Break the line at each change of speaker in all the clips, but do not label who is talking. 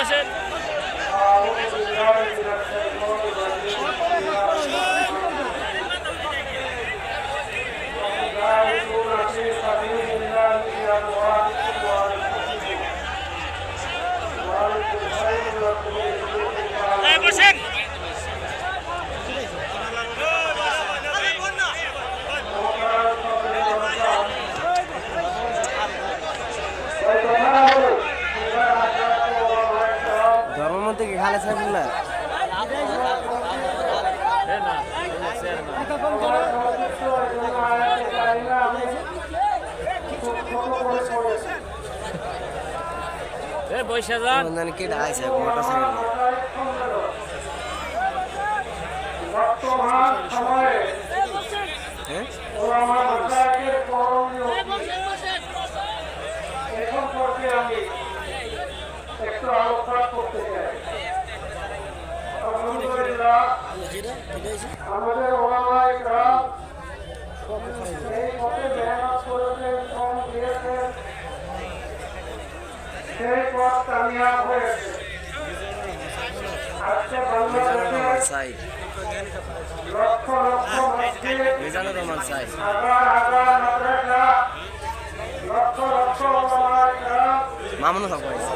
বসেন। বসেন।
ধর্মের মধ্যে কি খালে থাকবেন না?
পয়সা যান
কি ডাইছে মোটরসাইকেল
বর্তমান সময়ে এ সম্পর্কে আমি একটু আলোচনা করতে চাই। আলহামদুলিল্লাহ, আমাদের ওলামায়ে কেরাম এই পথে মেহনত করেছেন, শ্রম দিয়েছেন, সেই পথ কামিয়াব হয়েছে। আজকে বাংলাদেশে লক্ষ লক্ষ মসজিদ, হাজার হাজার মাদ্রাসা, লক্ষ লক্ষ ওলামায়ে কেরাম,
মামুন হক হয়েছে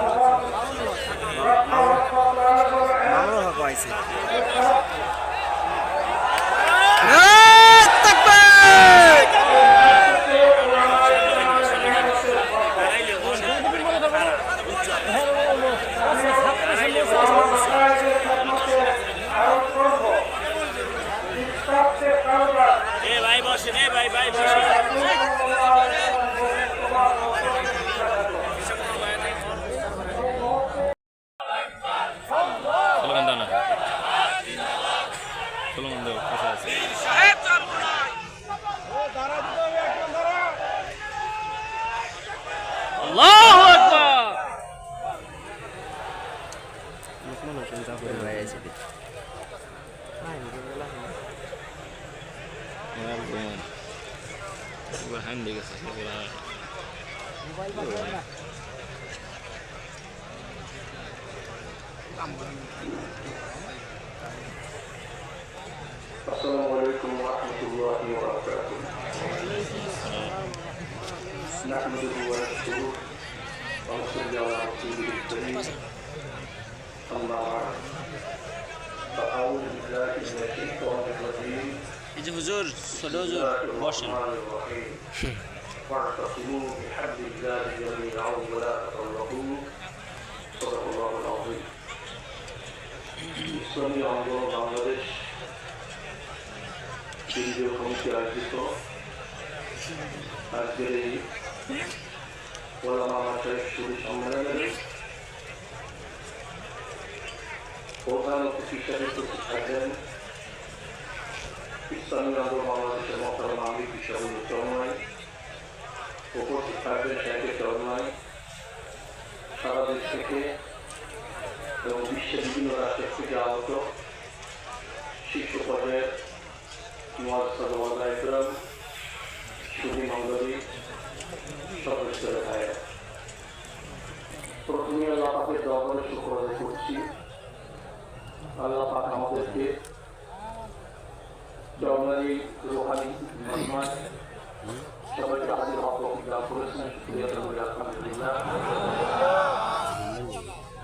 লক্ষ লক্ষ তালেবুল ইলম,
মামুন হক হয়েছে
ভাই বসেন, ভাই ভাই বসেন। আল্লাহু আকবার।
السلام عليكم ورحمة الله وبركاته. نحمده ونشكره ونصلي على رسوله الكريم. أما بعد فأعوذ بالله من الشيطان الرجيم.
এই যে হুজুর, ছোট হুজুর বসেন।
واعتصموا بحبل الله جميعا ولا تفرقوا. صدق الله العظيم. ইসলামী আন্দোলন বাংলাদেশ কেন্দ্রীয় কমিটি আয়োজিত আজকের এই ওলামা মাশায়েখ শুরু সম্মেলনে প্রধান অতিথি হিসেবে উপস্থিত থাকবেন ইসলামী আন্দোলন বাংলাদেশের মহতারাম আমির বিশাহুল চরমাই, উপস্থিত থাকবেন শেখে চরমাই, সারা দেশ থেকে এবং বিশ্বের বিভিন্ন রাষ্ট্র থেকে আগত শীর্ষ পর্যায়ের মুআজ্জাজ সুধী মণ্ডলী, সদস্যরা ভাইয়েরা, প্রথমে আল্লাহ পাকের দরবারে শুকর আদায় করছি। আল্লাহ পাক আমাদেরকে চরমারি রুহানি মহিমায় সবাইকে হাজির হওয়ার তৌফিক দান করেছেন। শুকরিয়া করি আলহামদুলিল্লাহ।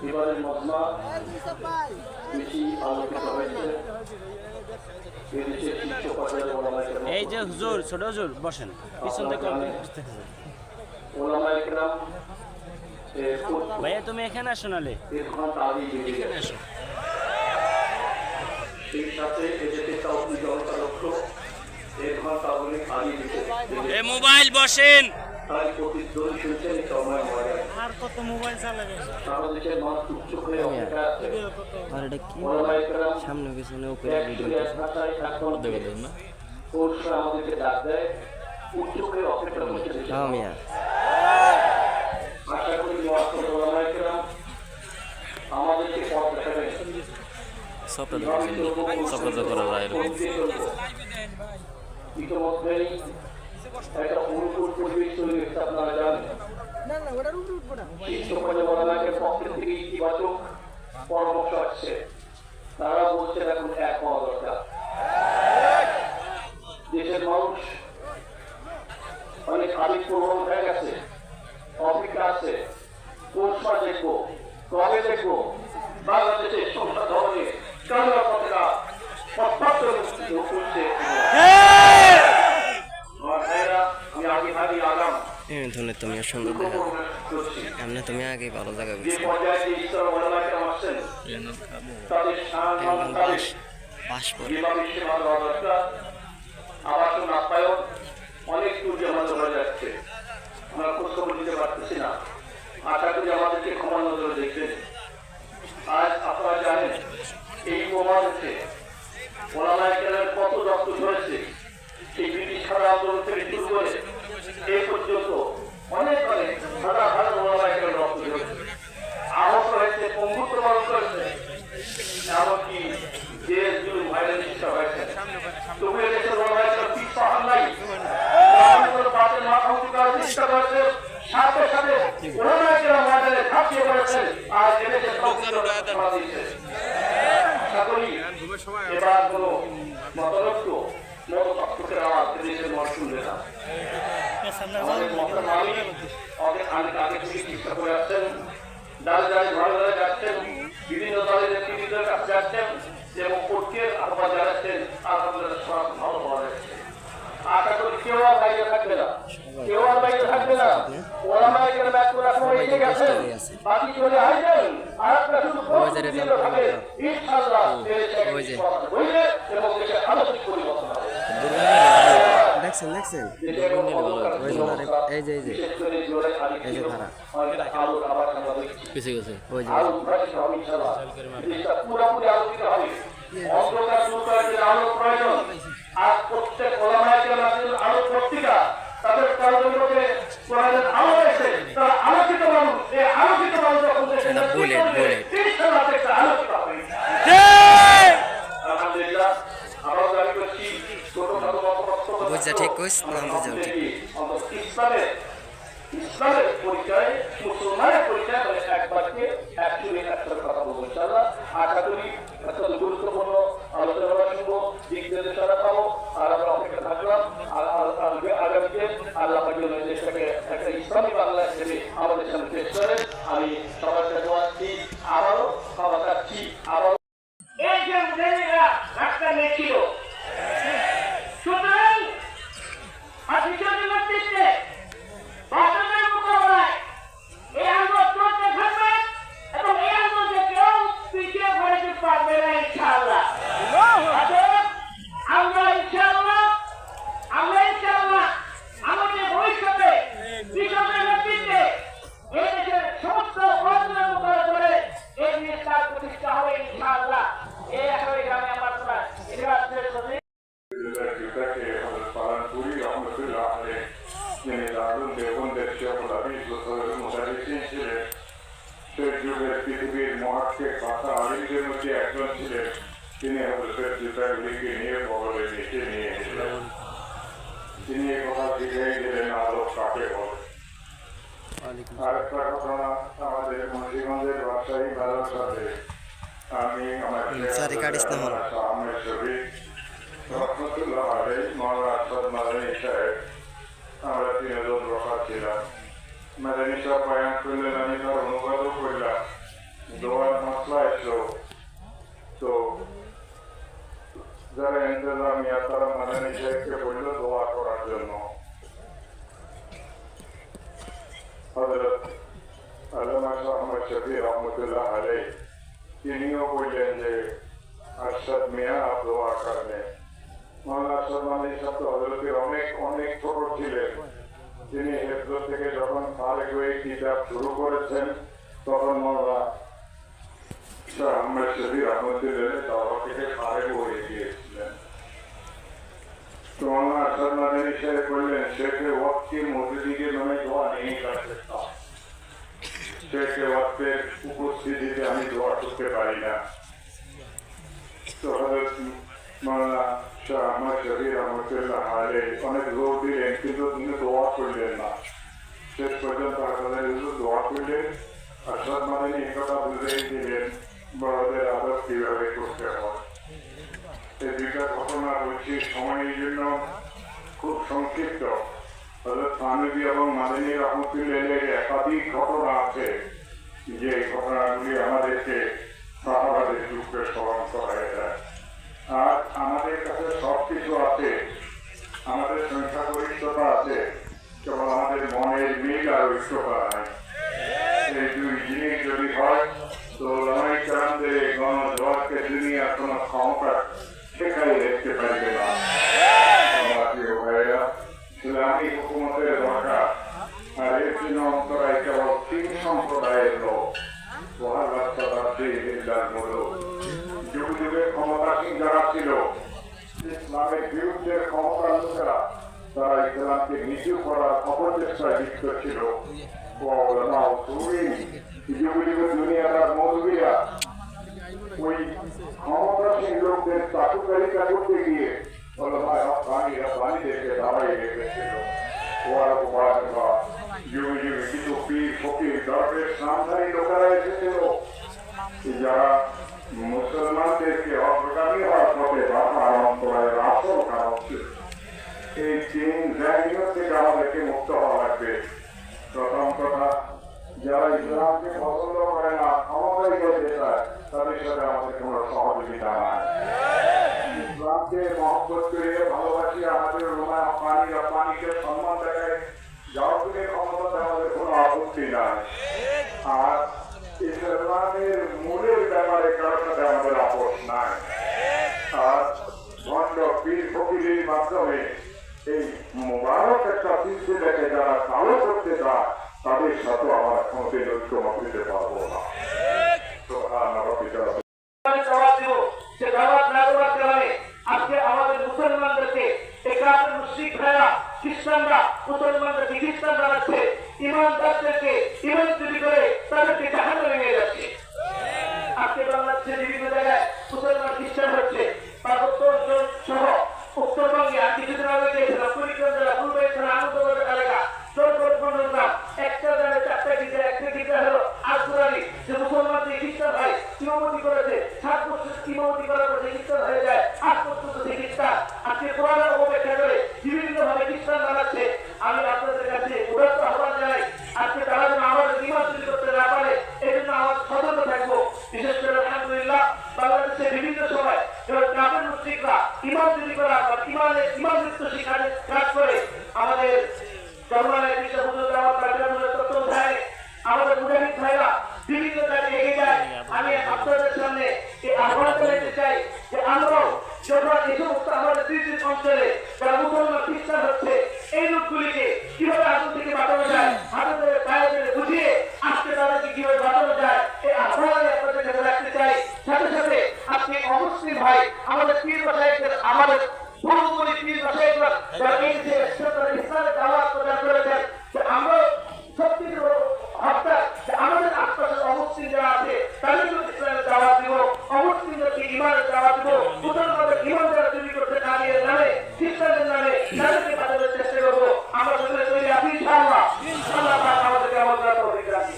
এবারের মজমা বেশি আলোকিত হয়েছে এদেশের শীর্ষ পর্যায়ের ওলামায়ে কেরাম।
এই যে হুজুর, ছোট হুজুর বসেন, পিছন থেকে
ওলামায়ে কেরাম
ভাইয়া তুমি এখানে আসো, নালে এখানে আসো।
সেই সাথে এদেশের তাওহীদ জনতা লক্ষ্য এক ঘন্টা আগে আলী দিতে
এই মোবাইল বসেন।
তাই প্রতিদ্বন্দ্বী শুনছেন সময় মরে
আর কত মোবাইল চালাবে?
সারা দেশের মানুষ উৎসুক হয়ে অপেক্ষা আছে।
আর এটা কি
ওলামায়ে কেরাম
সামনে পিছনে উপরে ভিডিও
দেখেন না, কোর্সরা আমাদেরকে ডাক দেয়, উৎসুক হয়ে অপেক্ষা করছে।
হ্যাঁ মিয়া,
আশা করি মুআজ্জাজ ওলামায়ে কেরাম আমাদেরকে পথ দেখাবেন।
সফলতা করা যায় এরকম।
ইতিমধ্যেই একটা অনুকূল পরিবেশ তৈরি হয়েছে, আপনারা জানেন। শিক্ষকের পক্ষ থেকে ইতিবাচক পরামর্শ আসছে। তারা বলছে এখন এক হওয়া দরকার। দেশের মানুষ অনেক আবেগ প্রবণ হয়ে গেছে, অপেক্ষা আছে কোন সময় দেখবো, কবে দেখবো বাংলাদেশের সংসদ ভবনে কালো পতাকা তুলছে। আমি আগে ভাবি আগাম
ধরনের তুমি সুন্দর দেখা এমনি তুমি আগে ভালো জায়গা
যে পর্যায়ে ঈশ্বর ওলামাকে আসছেন তাদের সম্মান তাদের
পাশ করে
যেভাবে সেবা দেওয়া দরকার আবাসন আপ্যায়ন অনেক দূর জমা চলে যাচ্ছে। আমরা খোঁজখবর দিতে পারতেছি না। আশা করি আমাদেরকে ক্ষমা নজরে দেখবেন। আজ আপনারা জানেন এই প্রমাণে ওলামায়ে কেরামের কত রক্ত ঝরেছে। সেই ব্রিটিশ সারা আন্দোলন থেকে শুরু করে এই পর্যন্ত অনেক হাজার হাজার ওলামায়ে কেরাম রক্ত ঝরেছে, আহত হয়েছে, পঙ্গুত্ব বরণ করেছে, এমনকি দেশ জুড়ে ভাইরাল চিকিৎসা হয়েছে। তবু এদেশের ওলামায়ে কেরাম পিছপা নাই, পাশের মাথা উঁচু করার চেষ্টা করেছে, সাথে সাথে ওলামায়ে কেরাম ময়দানে ঝাঁপিয়ে পড়েছেন আর এদেশের সমাজ দিয়েছে। আশা করি এবার কোনো মতলক্ষ মতপক্ষের আওয়াজ দেশের মত শুনবে না। আমাদের মহাত্মা মালিক অনেক আগে থেকে চিকিৎসা করে আসছেন, ডালে ডালে ঘরে ঘরে যাচ্ছেন, বিভিন্ন দলের নেতৃত্বের কাছে যাচ্ছেন এবং ঐক্যের আহ্বান জানাচ্ছেন। আলহামদুলিল্লাহ সব ভালো হওয়া যাচ্ছে। আশা করি কেউ আর বাইরে থাকবে না, কেউ আর বাইরে থাকবে না। ওলামায়ে কেরাম একবার সময় এসে গেছেন, বাকি চলে আসবেন। আর একটা শুধু থাকে ইনশাআল্লাহ হইবে এবং দেশের আলোকিত পরিবর্তন হবে।
দেখছেন দেখছেন এই যে পিছিয়ে গেছে ওই যে
পুরোপুরি আলোকিত হবে। অন্ধকার দূর করার জন্য আলো প্রয়োজন। আর প্রত্যেক ওলামায়ে কেরামের আলো পত্রিকা তাদের কর্মের মধ্যে কোরআনের আলো এসে তারা আলোকিত মানুষ। এই আলোকিত মানুষ যখন আলোকিত হবে। আলহামদুলিল্লাহ আমরা দাবি করছি ছোটখাটো
বুঝা ঠিক কইস না বুঝা ঠিক
ইসলামের পরিচয় মুসলমানের পরিচয় একবারকে একচুয়ালি একটা কথা বলবো ইনশাআল্লাহ। আশা করি অত্যন্ত গুরুত্বপূর্ণ আলোচনা শুনবো, দিক নির্দেশনা পাবো। আর আমরা অপেক্ষা থাকলাম আগামীতে আল্লাহ দেশটাকে একটা ইসলামী বাংলা হিসেবে আমাদের সামনে পেশ করে। আমি সবার কাছে আসছি, আবারও ক্ষমা চাচ্ছি, আবারও এই যে রাস্তা নেছিল সুতরাং এই আন্দোলন চলতে থাকবে এবং এই আন্দোলনকে কেউ পিছিয়ে ঘোরাতে পারবে না ইনশাআল্লাহ। আমরা ইনশাআল্লাহ আমাদের ভবিষ্যতে কৃষকের নেতৃত্বে এই দেশের সমস্ত প্রয়োজনের মোকাবেলা করে এই জিনিসটার প্রতিষ্ঠা হবে ইনশাআল্লাহ। এই একই গ্রামে আমার প্রায়
পৃথিবীর মহাক্ষেক ভাষা আলিমদের মধ্যে একজন ছিলেন। তিনি হযরত জিবরাইলকে নিয়ে বগলে নিচে নিয়ে এসেছিলেন। তিনি এই কথা শিখিয়ে দিলেন আলোক কাকে বলে। আরেকটা ঘটনা আমাদের মুন্সিগঞ্জের ব্যবসায়ী মেলার সাথে আমি আমার আহমেদ শফিক রহমতুল্লাহ আলাইহি মাওলানা আসাদ মাদানী সাহেব আমরা তিনজন বসা ছিলাম। মাদানী সাহেব বয়ান করলেন, আমি তার অনুবাদও করলাম। দোয়ার মশলা এসলো, তো যারা ইন্তজামিয়া তারা মাদানী সাহেবকে বলল দোয়া করার জন্য। হযরত আল্লামা আহমদ শফি রহমতুল্লাহ আলাইহি তিনিও বললেন যে আরশাদ মিয়া আপ দোয়া করবেন। মাওলানা আসাদ মাদানী সাহেব তো হযরতের অনেক অনেক ছোট ছিলেন। তিনি হেফজ থেকে যখন ফারেক হয়ে কিতাব শুরু করেছেন তখন মাওলানা আহমদ শফি রহমতুল্লাহ দাওয়া থেকে ফারেক হয়ে গিয়েছিলেন। तो मामला असल मादनी साहब बोलें शेख वक्त की मौजूदगी में दुआ नहीं कर सकता। शेख वक्त पे उपस्थिति से हमें दुआ करते पारी ना। तो हज़रत मामला शाह अहमद शफी रहमतुल्लाह अलैहि अनेक जोर दिलें किंतु दुआ कर लेना। শেষ পর্যন্ত তাদের দোয়া করলেন আর সব মাদানী একথা বুঝিয়ে দিলেন বড়দের আদর কিভাবে করতে হয়। এই দুইটা ঘটনা বলছি সময়ের জন্য খুব সংক্ষিপ্ত। হযরত থানভী এবং মাদানী রহমতুল্লাহের একাধিক ঘটনা আছে যে ঘটনাগুলি আমাদেরকে সাহাবাদের যুগকে স্মরণ করায় দেয়। আর আমাদের কাছে সব কিছু আছে, আমাদের সংখ্যাগরিষ্ঠতা আছে, কেবল আমাদের মনের মিল আর ঐক্যতা নাই। এই দুই জিনিস যদি হয় তো ওলামায়ে কেরামদের এই গণজোয়ারকে দুনিয়ার কোনো ক্ষমতা সেখানে দেখতে পারবে না। আমার প্রিয় ভাইয়েরা, ইসলামী হুকুমতের দরকার। আর এর জন্য অন্তরায় কেবল 3 সম্প্রদায়ের লোক। যুগ যুগের ক্ষমতাসীন যারা ছিল, ইসলামের বিরুদ্ধে ক্ষমতার লোকেরা, তারা ইসলামকে নিচু করার অপচেষ্টায় লিপ্ত ছিল। যুগ যুগে দুনিয়ার মৌলবীরা ওই ক্ষমতাসীন লোকদের চাটুকারিতা করতে গিয়ে পানিদেরকে দাঁড়াই রেখেছিল। যুগে যুগে কিছু পীর ফকির দরবেশ নামধারী লোকেরা এসেছিল যারা মুসলমানদেরকে অগ্রগামী হওয়ার পথে বাধা অন্তরায়ের আসল কারণ ছিল। এই 3 জায়গা থেকে আমাদেরকে মুক্ত হওয়া লাগবে। প্রথম কথা, যারা ইসলামকে পছন্দ করে না, ক্ষমতায় যেতে চায়, তাদের সাথে আমাদের কোনো সহযোগিতা নাই। ইসলামকে মহব্বত করে ভালোবাসি, আমাদের পানিকে সম্মান দেখায়, যাওয়ার ক্ষমতা আমাদের কোনো আপত্তি নাই। আর ইসলামের মূলের ব্যাপারে কারোর সাথে আমাদের আপোষ নাই। আর ভণ্ড পীর ফকিরের মাধ্যমে এই মোবারক একটা সিলসিলাকে যারা চালু করতে চায়, তাদের সাথে আমরা কোনোদিন ঐক্যমত দিতে পারবো না। তো
আজকে আমাদের মুসলমানদেরকে মুশরিক ভাইরা খ্রিস্টানরা মুসলমানদেরকে খ্রিস্টান বানাচ্ছে, ইমানদারদেরকে ইমান চুরি করে তাদেরকে জাহান্নামে নিয়ে যাচ্ছে। আজকে বাংলাদেশের বিভিন্ন জায়গায় মুসলমান খ্রিস্টান হচ্ছে, পার্বত্য অঞ্চল সহ উত্তরবঙ্গে আর কিছুদিন আগে গিয়েছিলাম কুড়িগ্রাম জেলা ফুলবাড়ি থানা আনন্দবাজার এলাকা একটা জায়গায় 4টা গির্জা, একটা গির্জা হলো আজগুরানি, যে মুসলমানদের খ্রিস্টান হয়, ইমামতি করেছে 7 বছর ইমামতি করার পর খ্রিস্টান হয়ে যায়, আজ পর্যন্ত সেই খ্রিস্টান আজকে কোরআনের অপেক্ষা করে বিভিন্ন ভাবে খ্রিস্টান বানাচ্ছে। আমি আপনাদের কাছে উদাত্ত আহ্বান জানাই, আজকে তারা যেন আমাদের ইমান চুরি করতে না পারে, এই জন্য আমরা সতর্ক থাকবো। বিশেষ করে আলহামদুলিল্লাহ বাংলাদেশের বিভিন্ন সময় গ্রামের মুসলিমরা ইমান চুরি করা বা ইমান যুক্ত শিক্ষার কাজ করে আমাদের আমাদের মুজাহিদ ভাইরা বিভিন্ন জায়গায় এগিয়ে যায়। আমি আপনাদের সামনে এই আহ্বান জানাতে চাই যে আমরাও যখন এই সমস্ত আমাদের 3 অঞ্চলে যারা মুসলমান খ্রিস্টান হচ্ছে, এই লোকগুলিকে কিভাবে আগুন থেকে বাঁচানো যায়, হাতে ধরে পায়ে ধরে বুঝিয়ে আজকে তাদেরকে কিভাবে বাঁচানো যায়, এই আহ্বান আপনাদের কাছে রাখতে চাই। সাথে সাথে আজকে অবশ্যই ভাই আমাদের পীর মাশায়েখদের, আমাদের পূর্ববর্তী পীর মাশায়েখরা যারা এই যে ইসলামের দাওয়াত প্রদান করেছেন, যে আমরা সত্যি হত্যা আমাদের আশপাশের অমুসলিম যারা আছে তাদেরকে ইসলামের দাওয়াত দিব, অমুসলিমদেরকে ইমানের দাওয়াত দিব, মুসলমানদের ইমান যারা তৈরি করতে না দিয়ে নামে খ্রিস্টানদের নামে তাদেরকে বাঁচানোর চেষ্টা করবো। আমরা সকলে তৈরি আছি ইনশাআল্লাহ। আল্লাহ পাক আমাদেরকে আমাদের তৌফিক রাখি।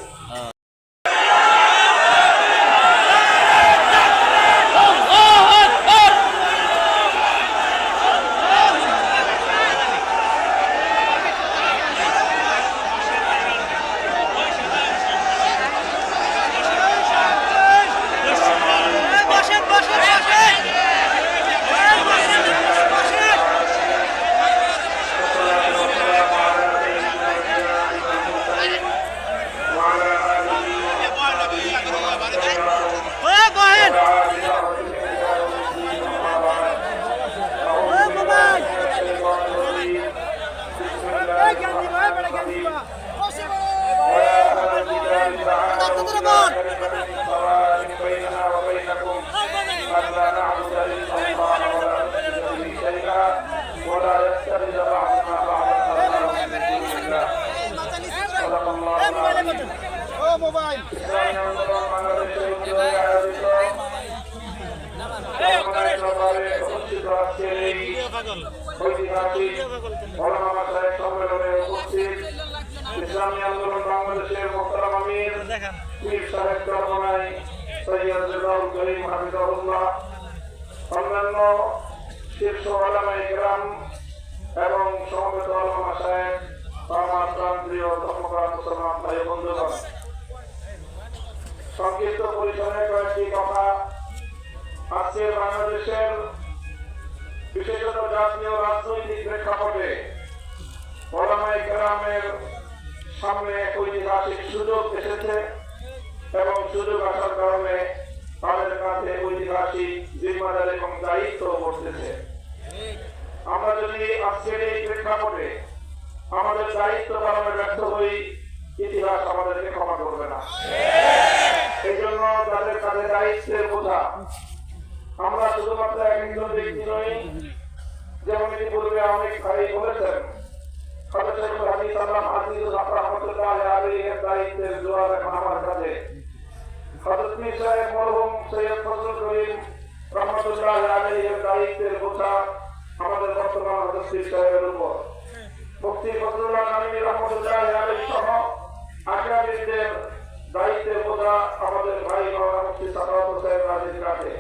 সম্মেলনে উপস্থিত ইসলামী আন্দোলন বাংলাদেশের মোহতারাম আমির পীর সাহেব চরমনাই সৈয়দ রেজাউল করিম হাফিজাহুল্লাহ, অন্যান্য শীর্ষ ওলামায়ে কেরাম এবং সমবেত ওলামা মাশায়েখ, আমার প্রাণপ্রিয় ধর্মপ্রাণ মুসলমান ভাই বন্ধুগণ, সংক্ষিপ্ত পরিসরে কয়েকটি কথা। আজকে বাংলাদেশের বিশেষত জাতীয় রাজনৈতিক প্রেক্ষাপটে ওলামায়ে কেরামের সামনে ঐতিহাসিক সুযোগ এসেছে এবং সুযোগ আসার কারণে তাদের কাছে ঐতিহাসিক জিম্মাদারি এবং দায়িত্ব পড়তেছে। আমরা যদি আজকের এই প্রেক্ষাপটে আমাদের দায়িত্ব পালনে ব্যর্থ হই, ইতিহাস আমাদেরকে ক্ষমা করবে না। এই জন্য তাদের কাছে দায়িত্বের বোঝা। আমরা শুধুমাত্র একজন ব্যক্তি নই, যেমন ইতিপূর্বে অনেক ভাই বলেছেন, দায়িত্বের জোয়ার এখন আমার কাছে। হযরত মীর সাহেব মরহুম সৈয়দ ফজলুল করিম রহমাতুল্লাহ আলাইহির দায়িত্বের বোঝা আমাদের বর্তমান হযরত পীর সাহেবের উপর। মুফতি ফজলুল্লাহ আলাইহি রহমাতুল্লাহ আলাইহি সহ আকাবিরদের দায়িত্বের বোঝা আমাদের ভাই মাওলানা মুফতি সাদাত হোসেন রাজীর কাছে।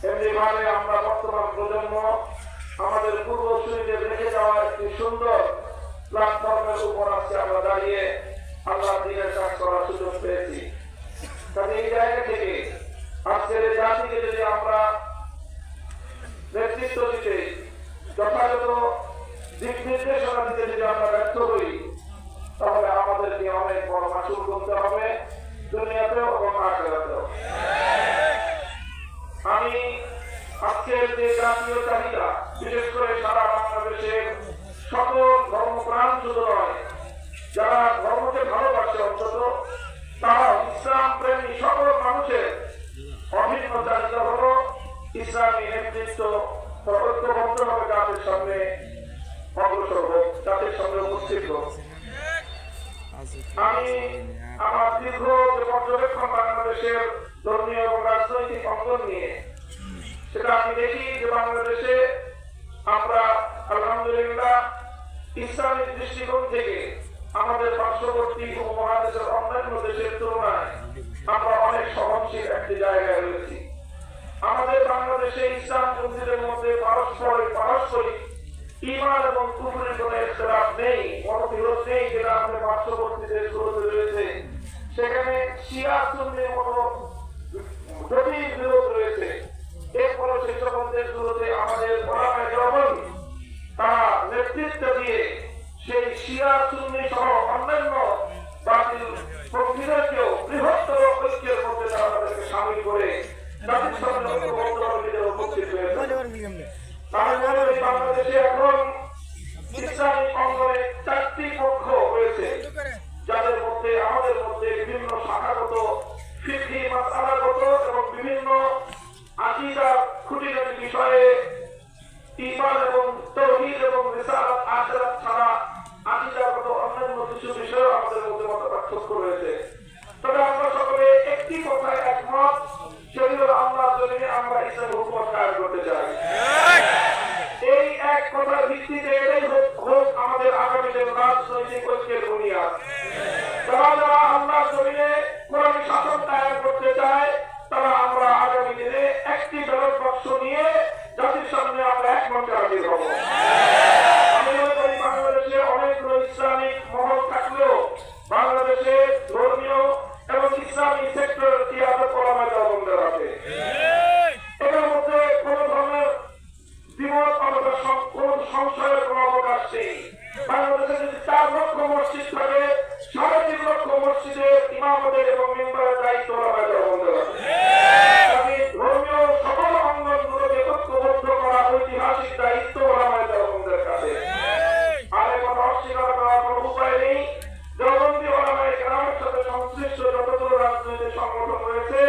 এমনিভাবে আমরা বর্তমান প্রজন্ম আমাদের পূর্বসূরীদের রেখে যাওয়া একটি সুন্দর প্ল্যাটফর্মের উপর আজকে আমরা দাঁড়িয়ে আল্লাহ দ্বীনের কাজ করার সুযোগ পেয়েছি। কাজে এই জায়গা থেকে আজকের এই জাতিকে যদি আমরা নেতৃত্ব দিতে, যথাযথ দিক নির্দেশনা দিতে যদি আমরা ব্যর্থ হই, তাহলে আমাদেরকে অনেক বড় মাসুল করতে হবে, দুনিয়াতেও এবং আখিরাতেও। আমি আজকের যে জাতীয় চাহিদা, বিশেষ করে সারা বাংলাদেশের সকল ধর্মপ্রাণ শুধু নয়, যারা ধর্মকে ভালোবাসে অন্তত তারা ইসলাম প্রেমী সকল মানুষের অভিন্ন চাহিদা হল ইসলামী নেতৃত্ব ঐক্যবদ্ধভাবে জাতির সামনে অগ্রসর হোক, জাতির সামনে উপস্থিত হোক। আমি আমার দীর্ঘ যে পর্যবেক্ষণ বাংলাদেশের ধর্মীয় এবং রাজনৈতিক অঙ্গন নিয়ে, সেটা আমি দেখি যে বাংলাদেশে আমরা আলহামদুলিল্লাহ ইসলামিক দৃষ্টিকোণ থেকে আমাদের পার্শ্ববর্তী উপমহাদেশের অন্যান্য দেশের তুলনায় আমরা অনেক সহনশীল একটি জায়গায় রয়েছি। আমাদের বাংলাদেশে ইসলামপন্থীদের মধ্যে পারস্পরিক ঈমান এবং কুফরের কোনো ইখতিলাফ নেই, মতবিরোধ নেই, যেটা আমাদের পার্শ্ববর্তী দেশগুলোতে রয়েছে। সেখানে শিয়া সুন্নির মতো জটিল বিরোধ রয়েছে। এরপরে সেই সকল দেশগুলোতে আমাদের ওলামায়ে দেওবন্দ তারা নেতৃত্ব দিয়ে সেই শিয়া সুন্নি সহ অন্যান্য বাতিল পন্থীদেরকেও বৃহত্তর ঐক্যের মধ্যে তারা তাদেরকে সামিল করে জাতির সামনে ঐক্যবদ্ধভাবে উপস্থিত হয়েছে। তারপরে বাংলাদেশে এখন ইসলামিক অঙ্গনে 4টি পক্ষ রয়েছে, যাদের মধ্যে আমাদের মধ্যে বিভিন্ন শাখাগত, ফিকহি মাসআলাগত এবং বিভিন্ন আকীদার খুঁটিনাটি বিষয়ে ঈমান এবং তাওহীদ এবং রিসালাত আখিরাত ছাড়া আকীদাগত অন্যান্য কিছু বিষয়ে আমাদের মধ্যে মতপার্থক্য রয়েছে। তবে আমরা সকলে একটি কথায় একমত, সেটি হলো আল্লাহর জমিনে আমরা ইসলামের হুকুমত কায়েম করতে চাই। এই এক কথার ভিত্তিতে এটাই হোক আমাদের আগামী দিনের রাজনৈতিক ঐক্যের বুনিয়াদ। যারা যারা আল্লাহর জমিনে কোরআনী শাসন কায়েম করতে চায়, তারা আমরা আগামী দিনে একটি ব্যালট বাক্স নিয়ে জাতির সামনে আমরা এক মঞ্চে হাজির হব। আমি মনে করি বাংলাদেশে অনেকগুলো ইসলামিক মহল থাকলেও বাংলাদেশে ধর্মীয় এবং ইসলামী সেক্টর ইয়াদত ওলামায়ে দেওবন্দের আছে। এটার মধ্যে কোন ধরনের দ্বিমত অথবা কোন সংশয়ের কোন অবকাশ নেই। বাংলাদেশে যদি 4 লক্ষ মসজিদ থাকে, 3.5 লক্ষ মসজিদের ইমামদের এবং মেম্বারের দায়িত্ব ওলামায়ে দেওবন্দের আছে। ধর্মীয় সকল অঙ্গনগুলোকে ঐক্যবদ্ধ করা ঐতিহাসিক দায়িত্ব ওলামায়ে দেওবন্দের কাছে। আর এ কথা অস্বীকার করার কোনো উপায় নেই। দেওবন্দি ওলামায়ে কেরামের সাথে সংশ্লিষ্ট যতগুলো রাজনৈতিক সংগঠন রয়েছে,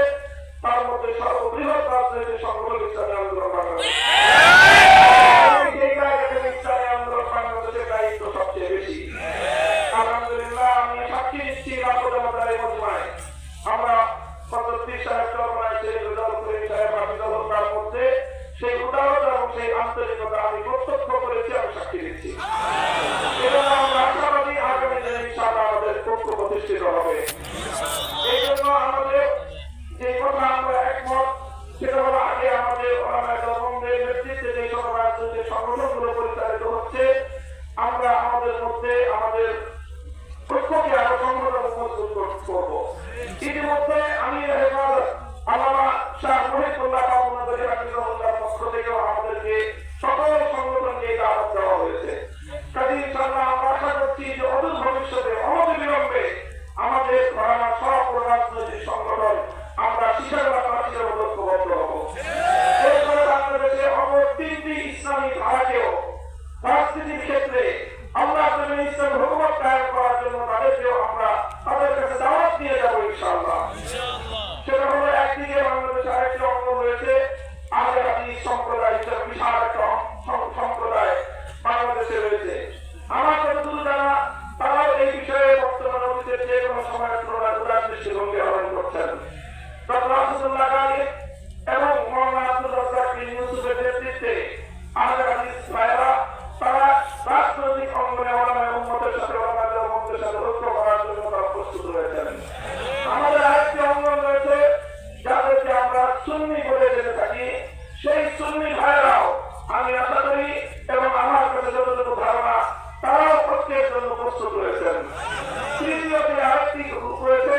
তার মধ্যে সর্ববৃহৎ রাজনৈতিক সংগঠন ইসলামী আন্দোলন বাংলাদেশ। ইসলামী আন্দোলন বাংলাদেশের দায়িত্ব সবচেয়ে বেশি। আলহামদুলিল্লাহ, আমি সাক্ষী দিচ্ছি আমরা হযরত পীর সাহেব চরমনাই শেখ রেজাউল করিম সাহেব হাফিজাহুল্লাহর মধ্যে সেই উদারতা এবং সেই আন্তরিকতা আমি মধ্যে আমাদের ঐক্যকে আরো সংগঠন মজবুত করব। ইতিমধ্যে আমি হেফাজত আল্লামা শাহ মহিবুল্লাহ বাবুনাদের হাফিজাহুল্লাহর পক্ষ থেকেও আমাদেরকে সকল সংগঠনকে দাওয়াত দেওয়া হয়েছে। কাজে ইনশাআল্লাহ আমরা আশা করছি যে অদূর ভবিষ্যতে অনতিবিলম্বে আমাদের ঘরানা সব রাজনৈতিক সংগঠন আমরা শিশাগলাবাসীর ঐক্যবদ্ধ হব। এরপরে বাংলাদেশে অপর 3টি ইসলামী ধারাকেও রাজনীতির ক্ষেত্রে আল্লাহ ইসলাম হুকুমত কায়েম করার জন্য তাদেরকেও আমরা তাদের কাছে দাওয়াত নিয়ে যাবো ইনশাআল্লাহ। সেটা হলো একদিকে বাংলাদেশে আরেকটি অঙ্গ রয়েছে আহলে হাদিস সম্প্রদায় হিসেবে বিশাল একটা সম্প্রদায় বাংলাদেশে রয়েছে। আমার যতদূর জানা তারাও এই বিষয়ে বর্তমানে অতীতের যে কোনো সময়ের তুলনায় উদার দৃষ্টিভঙ্গি গ্রহণ করছেন। ডক্টর আসাদুল্লাহ গাজী এবং মওলানা আব্দুর রাজ্জাক বিন ইউসুফের নেতৃত্বে আহলে হাদিস ভাইয়েরা তারা রাজনৈতিক অঙ্গনে ওলামায়ে উম্মতের সাথে ওলামায়ে উম্মতের সাথে ঐক্য করার জন্য তারা প্রস্তুত রয়েছেন। আমাদের আরেকটি অঙ্গন রয়েছে যাদেরকে আমরা সুন্নি বলে জেনে থাকি, সেই সুন্নি ভাইয়েরাও আমি আশা করি এবং আমার কাছে যতটুকু ধারণা তারাও ঐক্যের জন্য প্রস্তুত রয়েছেন। তৃতীয়তে আরেকটি গ্রুপ রয়েছে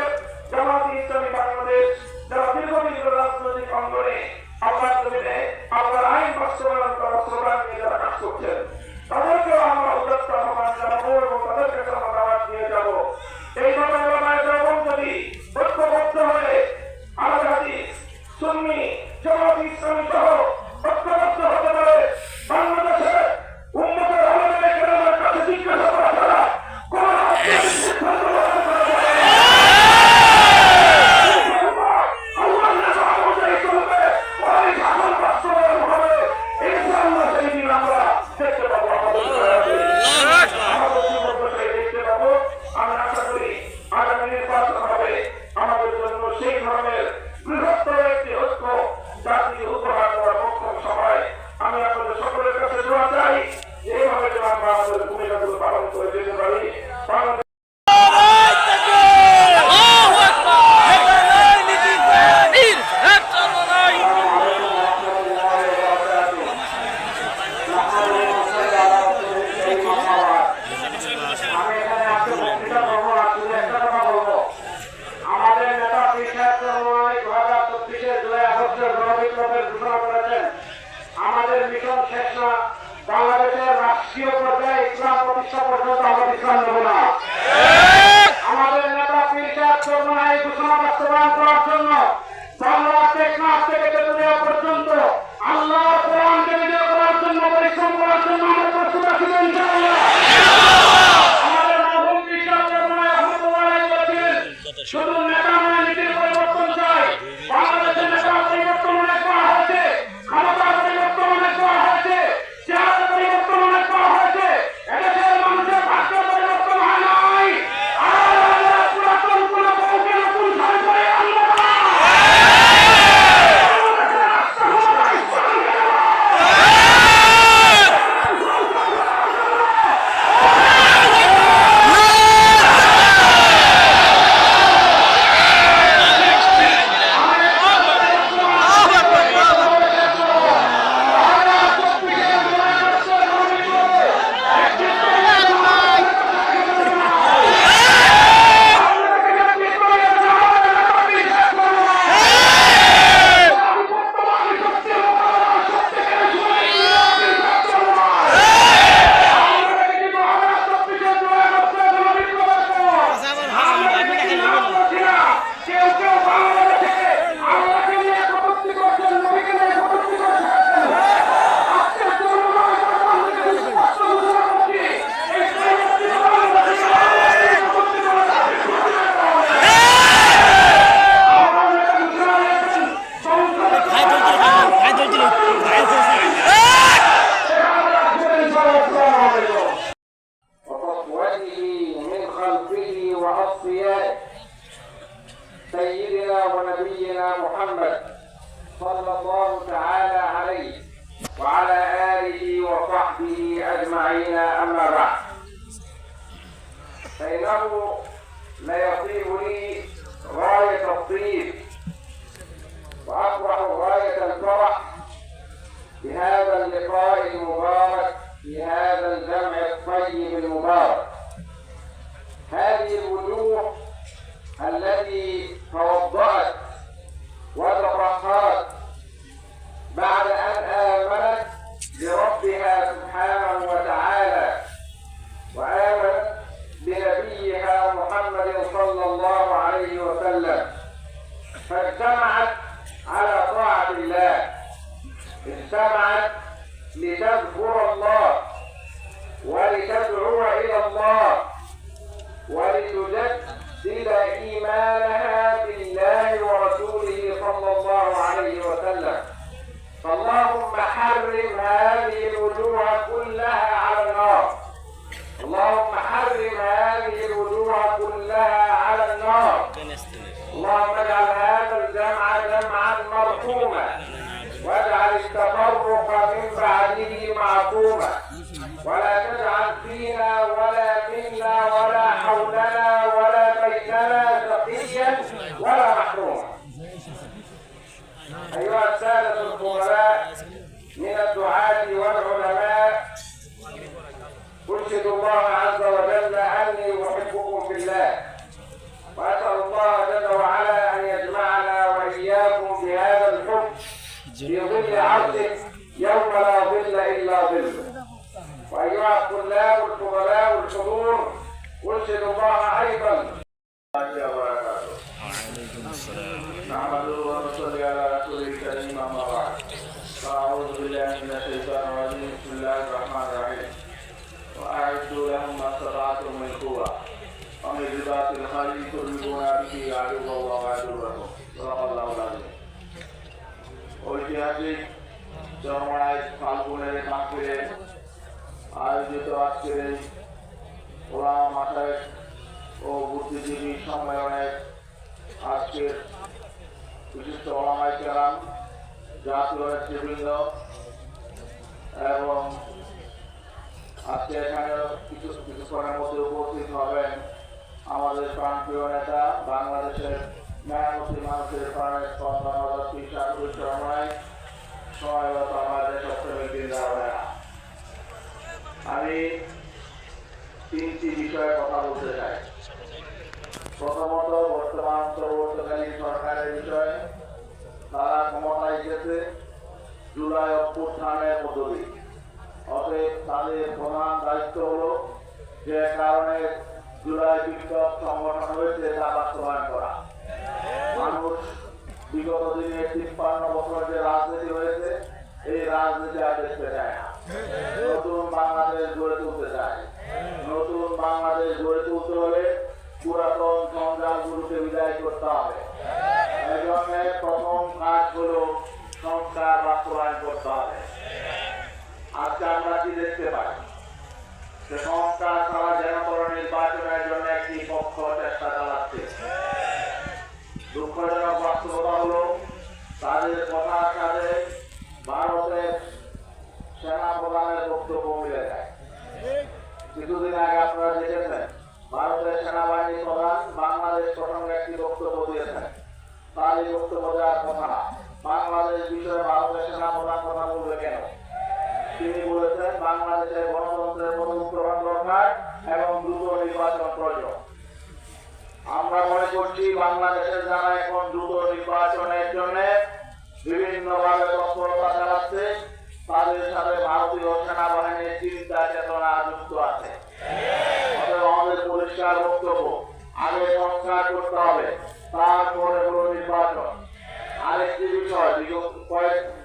জামাতে ইসলামী বাংলাদেশ, যারা দীর্ঘদিন রাজনৈতিক অঙ্গনে আল্লাহর জমিনে আল্লাহর আইন বাস্তবায়ন করার স্লোগান নিয়ে যারা কাজ করছেন, তাদেরকেও আমরা উদাত্ত আহ্বান জানাবো এবং তাদের কাছে আমরা দাওয়াত নিয়ে যাবো। এইভাবে ওলামায়ে দেওবন্দ যদি ঐক্যবদ্ধ হয়ে আহলে হাদিস, সুন্নি, জামাতে ইসলামী সহ ঐক্যবদ্ধ হতে পারে, বাংলাদেশের উম্মতের আলেমে কেরামের কাছে জিজ্ঞাসা করা ছাড়া কোন আমাদের মিশন শেষ না, বাংলাদেশের রাষ্ট্রীয় পর্যায়ে ইসলাম প্রতিষ্ঠা পর্যন্ত আমরা ইসলাম নেব না। আমাদের নেতা পীর সাহেব চরমোনাই এই ঘোষণা বাস্তবায়ন করার জন্য বাংলা টেকনাফ থেকে তেতুলিয়া পর্যন্ত আল্লাহর কোরআনকে বিজয় করার জন্য পরিশ্রম করার জন্য আমরা প্রস্তুত আছি ইনশাআল্লাহ। আমাদের মরহুম পীর সাহেব চরমোনাই রহমাতুল্লাহ আলাইহি বলেছিলেন, শুধু নেতা নয় নীতির পরিবর্তন চাই। বাংলাদেশের নেতা পরিবর্তন অনেক করা হয়েছে, ক্ষমতার পরিবর্তন অনেক করা হয়েছে, চেহারা পরিবর্তন অনেক করা হয়েছে, এদেশের মানুষের ভাগ্য পরিবর্তন হয় নাই। আর আমরা পুরাতন কোন বউকে নতুন শাড়ি পরে আনবো না। سيدنا ونبينا محمد صلى الله تعالى عليه وعلى آله وصحبه أجمعين. أما بعد، فإنه لا يطيب لي غاية الطيب وأفرح غاية الفرح بهذا اللقاء المبارك في هذا الجمع الطيب المبارك
ولا تجعل فينا ولا منا ولا حولنا ولا بيننا شقيا ولا محروما. أيها السادة الفضلاء من الدعاة والعلماء، أرشد الله عز وجل أني أحبكم في الله، وأسأل الله جل وعلا أن يجمعنا وإياكم بهذا الحب في ظل عرشه يوم لا ظل إلا ظله. وأيها الطلاب الفضلاء الحضور، أرشد الله أيضا. نحمده ونصلي على رسوله الكريم، أما بعد، فأعوذ بالله من الشيطان الرجيم. بسم الله الرحمن الرحيم. وأعدوا لهم ما استطعتم من قوة ومن رباط الخيل ترهبون به عدو الله وعدوكم. صدق الله العظيم. ঐতিহাসিক জন্মায় ফাল্গুনের মাহফিলে আয়োজিত আজকের এই ওলামা মাসায়েখ ও বুদ্ধিজীবী সম্মেলনের আজকের বিশিষ্ট ওলামায়ে কেরাম, জাতীয় নেতৃবৃন্দ এবং আজকে এখানে কিছুক্ষণের মধ্যে উপস্থিত হবেন আমাদের প্রাণপ্রিয় নেতা, বাংলাদেশের মেহনতি মানুষের প্রাণের স্পন্দন আমি তিনটি বিষয়ে কথা বলতে চাই। প্রথমত, বর্তমান অন্তর্বর্তীকালীন সরকারের বিষয়ে। তারা ক্ষমতায় গেছে জুলাই অভ্যুত্থানের মধ্য দিয়ে। অতএব তাদের প্রধান দায়িত্ব হল যে কারণে জুলাই বিপ্লব সংগঠন হয়েছে তা বাস্তবায়ন করা। মানুষ বিগত দিনে ৫৩ বছর যে রাজনীতি হয়েছে, এই রাজনীতি আর দেখতে চায় না। নতুন বাংলাদেশ গড়ে তুলতে চায়। নতুন বাংলাদেশ গড়ে তুলতে হলে পুরাতন সংগ্রামগুলোকে বিদায় করতে হবে। এই জন্য প্রথম কাজ হল সংস্কার বাস্তবায়ন করতে হবে। আজকে আমরা কি দেখতে পাই যে সংস্কার ছাড়া যেন নির্বাচনের জন্য একটি পক্ষ চেষ্টা চালাচ্ছে। দুঃখজনক বাস্তবতা হলো তাদের কথার সাথে ভারতের সেনা প্রধানের বক্তব্য মিলে যায়। কিছুদিন আগে আপনারা দেখেছেন ভারতের সেনাবাহিনী প্রধান বাংলাদেশ প্রসঙ্গে একটি বক্তব্য দিয়েছেন। তার এই বক্তব্য দেওয়ার কথা, বাংলাদেশ বিষয়ে ভারতের সেনা প্রধান কথা বলবে কেন? তিনি বলেছেন বাংলাদেশের গণতন্ত্রের পুনরুত্থান দরকার এবং দ্রুত নির্বাচন প্রয়োজন। আমরা মনে করছি বাংলাদেশের যারা এখন দ্রুত নির্বাচনের জন্য বিভিন্নভাবে তৎপরতা চালাচ্ছে, তাদের সাথে ভারতীয় সেনাবাহিনীর চিন্তা চেতনা যুক্ত আছে। আমাদের পরিষ্কার বক্তব্য, আগে সংস্কার করতে হবে, তারপরে হলো নির্বাচন। আরেকটি বিষয়,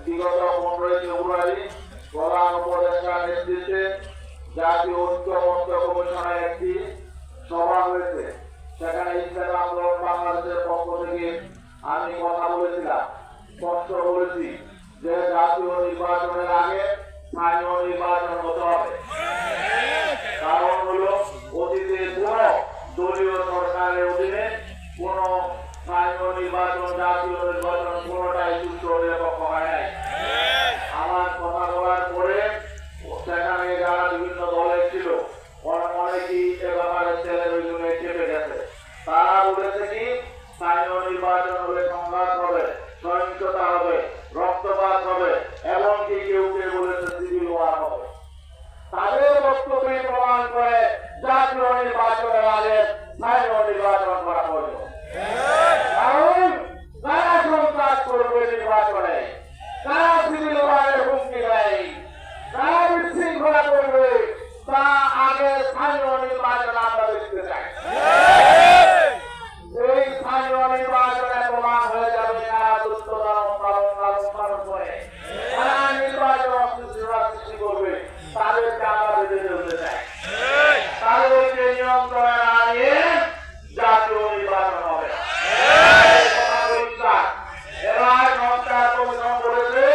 বিগত 15 ফেব্রুয়ারি প্রধান উপদেষ্টার নেতৃত্বে জাতীয় ঐক্যমত্য কমিশনের একটি সভা হয়েছে। সেখানে ইসলামী আন্দোলন বাংলাদেশের পক্ষ থেকে আমি কথা বলেছিলাম, স্পষ্ট বলেছি যে জাতীয় নির্বাচনের আগে স্থানীয় নির্বাচন হতে হবে। কারণ হলো অতীতে কোন দলীয় সরকারের অধীনে কোন স্থানীয় নির্বাচন, জাতীয় নির্বাচন কোনটাই সুষ্ঠু নিরপেক্ষ হয় নাই। আমার কথা বলার পরে সেখানে যারা বিভিন্ন দলের ছিল অনেকেই এ ব্যাপারে ছেলের ওইজনে চেপে গেছে। তারা বলেছে কি স্থানীয় নির্বাচন হবে, সংঘাত হবে, সহিংসতা হবে, রক্তপাত হবে, এমনকি কেউ কেউ বলেছে সিভিল ওয়ার হবে। তাদের বক্তব্য প্রমাণ করে জাতীয় নির্বাচনের আগে স্থানীয় নির্বাচন করা প্রয়োজন। কারণ কারা সন্ত্রাস করবে নির্বাচনে, কারা সিভিল ওয়ারের হুমকি দেয়, কারা বিশৃঙ্খলা করবে, তা আগে স্থানীয় নির্বাচন আমরা দেখতে চাই। এই স্থানীয় নির্বাচনে প্রমাণ হয়ে যাবে কারা দুষ্টতা পালন করে, কারা নির্বাচন সৃষ্টি করবে, তাদেরকে আমরা বেঁধে ফেলতে চাই। তাদেরকে নিয়ন্ত্রণে আনিয়ে জাতীয় নির্বাচন হবে। এবার সংস্কার কমিশন বলেছে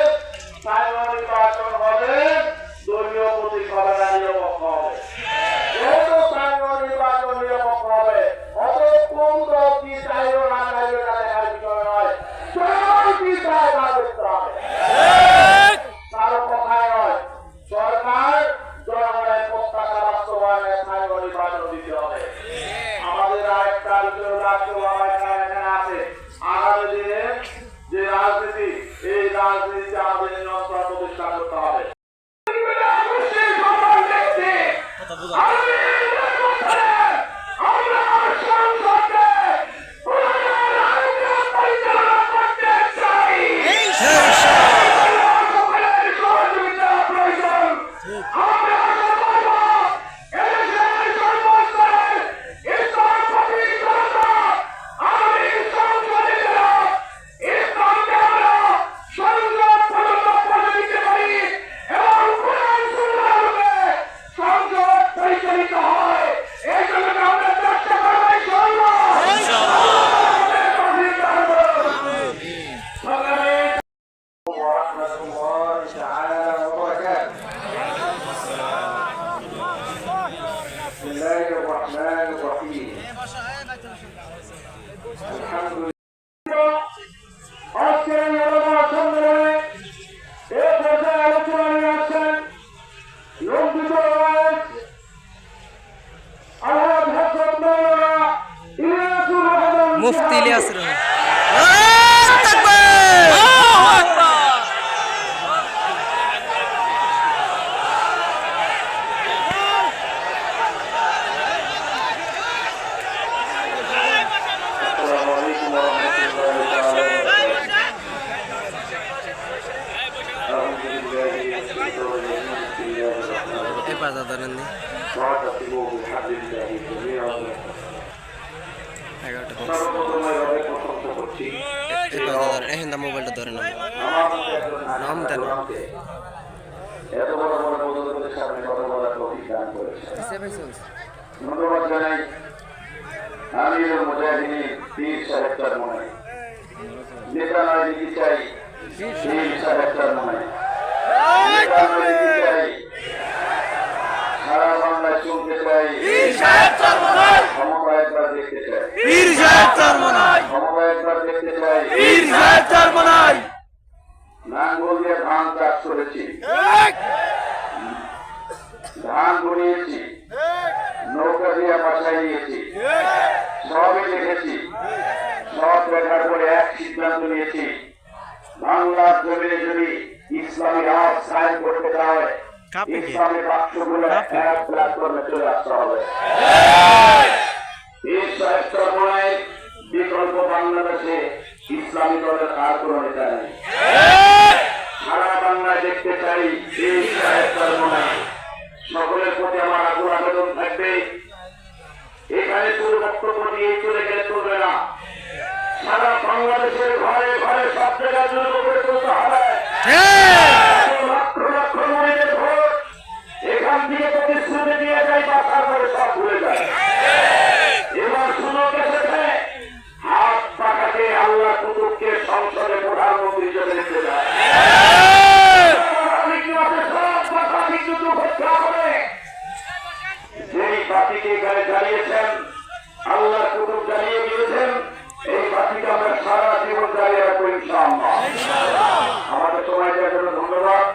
স্থানীয় নির্বাচন হবে, দলীয় প্রতীক হবে না, নিরপেক্ষ হবে। যেহেতু
মুফতি ইলিয়াস রহমান।
আসসালামু আলাইকুম ওয়া রাহমাতুল্লাহি ওয়া বারাকাতুহু।
এই পাতা ধরেন নি
واعتصموا بحبل الله جميعا
11টা বক্স।
সর্বপ্রথমে রবের প্রশংসা করছি।
এই পাতা ধরেন, এখন দা মোবাইলটা ধরেন না।
আমার মতো একজন
নাম দেন।
আলেমকে এত বড় বড় বন্ধুদের সামনে কথা বলার তৌফিক দান করেছেন। ধন্যবাদ জানাই আমিরুল মুজাহিদিন পীর সাহেব চরমনাই। নেতা নয় দিতে চাই পীর সাহেব চরমনাই। নেতা নয় দিতে চাই, সারা বাংলায় শুনতে চাই ক্ষমতা একবার দেখতে চাই, ক্ষমতা একবার দেখতে চাই। নাঙ্গল দিয়ে ধান চাষ করেছি, ধান বুনিয়েছি, নৌকা দিয়ে বাসায় নিয়েছি, সবই দেখেছি। সব দেখার পরে এক সিদ্ধান্ত নিয়েছি, বাংলার জমিনে যদি ইসলামী রাজ কায়েম করতে চায়, ইসলামী রাষ্ট্রগুলো এক প্ল্যাটফর্মে চলে আসতে হবে। এই চরমনায় বিকল্প বাংলাদেশে ইসলামী দলের আর কোনো নেতা নেই। সারা বাংলায় দেখতে চাই এই চরমনায়। সকলের প্রতি আমার আগ্রহ আবেদন থাকবে, এখানে শুধু বক্তব্য দিয়ে চলে গেলে চলবে না। সারা বাংলাদেশের ঘরে ঘরে সব জায়গায় জন্য করে তুলতে হবে। লক্ষ লক্ষ মহিলাদের ভোট এখান থেকে প্রতিশ্রুতি দিয়ে যায়, বাসার পরে সব ভুলে যায়। এবার সুযোগ এসেছে, হাত পাকাতে আল্লাহ কুতুবকে সংসদে প্রধানমন্ত্রী হিসেবে নিতে যায়। যেই বাতিকে এখানে জ্বালিয়েছেন, আল্লাহ কুতুব জ্বালিয়ে দিয়েছেন, এই বাতিকে আমরা সারা জীবন জ্বালিয়ে রাখবো ইনশাআল্লাহ। আমাদের সবাইকে জন্য ধন্যবাদ,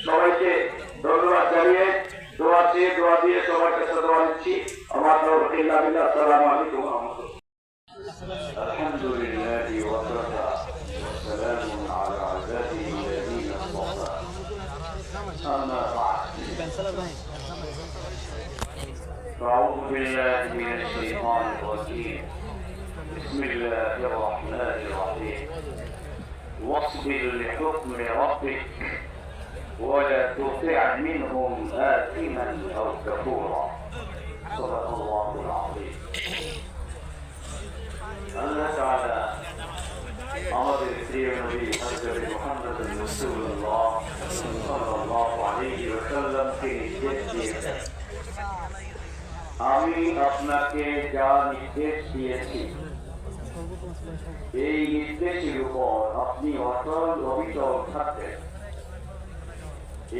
সবাইকে ধন্যবাদ জানিয়ে দোয়া চেয়ে দোয়া দিয়ে সবার কাছে দোয়া দিচ্ছি। আমার তৌফিক বিল্লাহ। আসসালামু আলাইকুম ওয়া রাহমাতুল্লাহ। আলহামদুলিল্লাহি ওয়া কাফা ওয়া সালামুন আলা ইবাদিহি আল্লাযীনা ইসতাফা। আম্মা বা'দ। أعوذ بالله من الشيطان الرجيم. بسم الله الرحمن الرحيم. واصبر لحكم ربك ولا تطع منهم آثما أو كفورا. صدق الله العظيم. الله تعالى আমাদের প্রিয় নবী হযরত মুহাম্মদ রাসূলুল্লাহ সাল্লাল্লাহু আলাইহি ওয়াসাল্লাম কে নির্দেশ দিয়েছেন, আমি আপনাকে যা নির্দেশ দিয়েছি এই নির্দেশের উপর আপনি অটল অবিচল থাকবেন।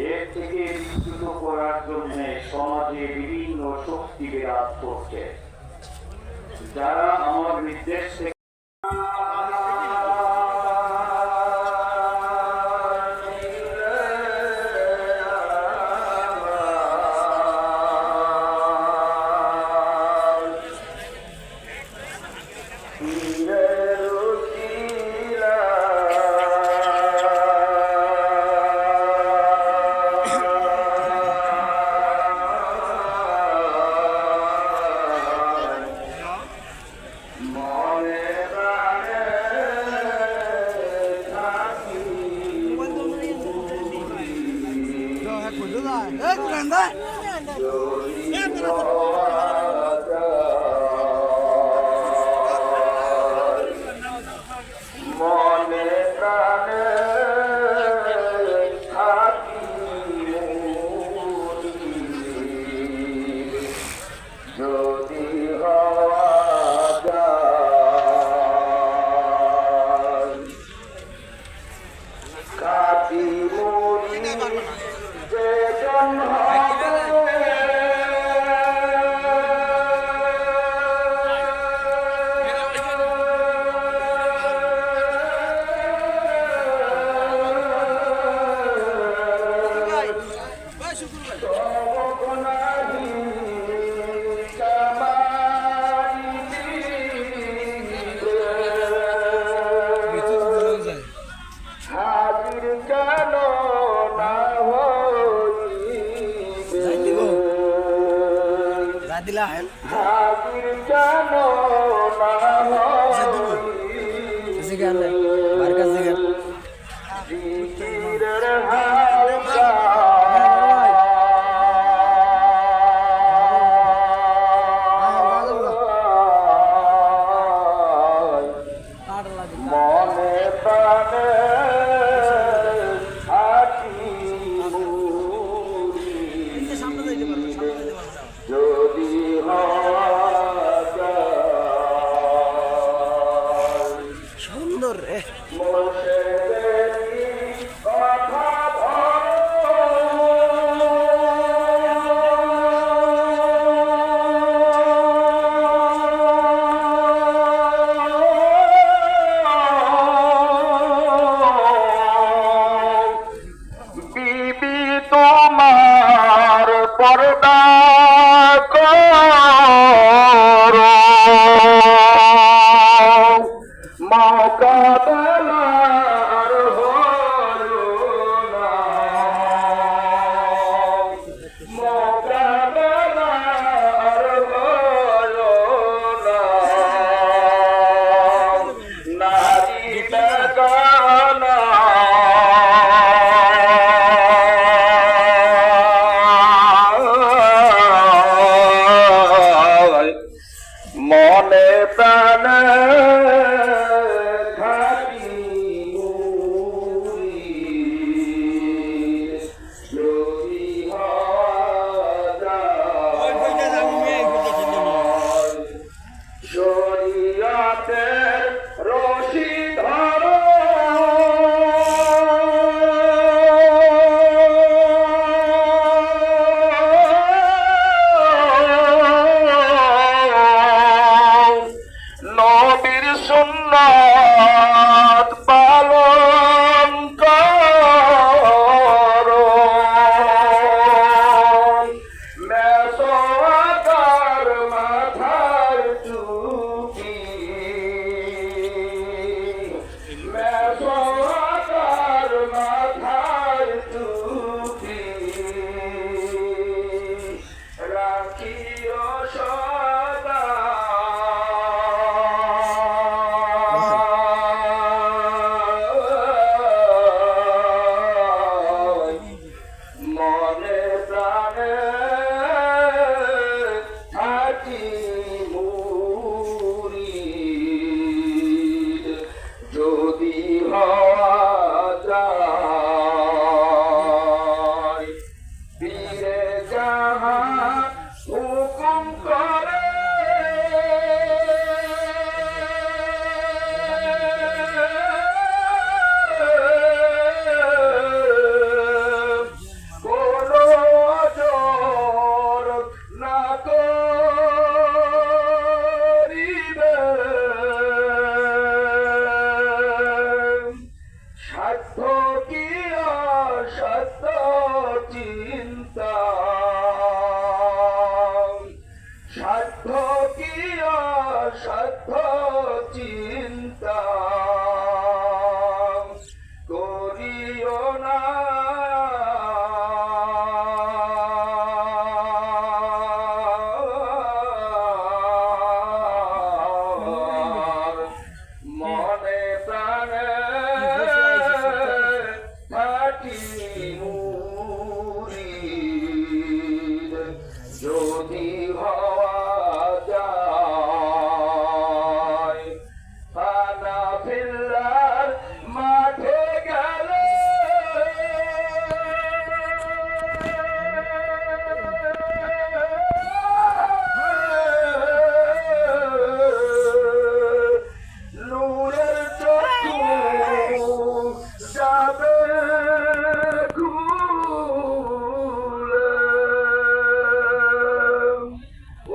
এর থেকে বিচ্যুত করার জন্য সমাজে বিভিন্ন শক্তি বিরাজ করছে, যারা আমার নির্দেশ থেকে মনে প্রাণে
হাজির যেন না জিকিরের হালকা মনে প্রাণে আছি যদি
সুন্দর রে
কথা বিবি তোমার পর্দা করো মোকাবেলার হলো না মোকাবেলার হলো না নারী বেগানা মনে প্রাণে থাকি যদি শরীয়তের রশি ধরো নবীর সুন্নাত পালন করো মেসওয়াকার মাথার টুপি মেসওয়াকার মাথার টুপি রাখিও সদা মনে প্রাণে থাকি মুরিদ যদি হওয়া যায় পীরে জাহান হুকুম করে কোনো জোর না করিবে সাধ্য কি অসাধ্য চিন্তা সাধ্য কি অসাধ্য চিন্তা করিও না মনে প্রাণে থাকি মুরিদ যদি হওয়া যায় ফানা ফিল্লার মাঠে গেলে নূরের চক্ষু যাবে খুলে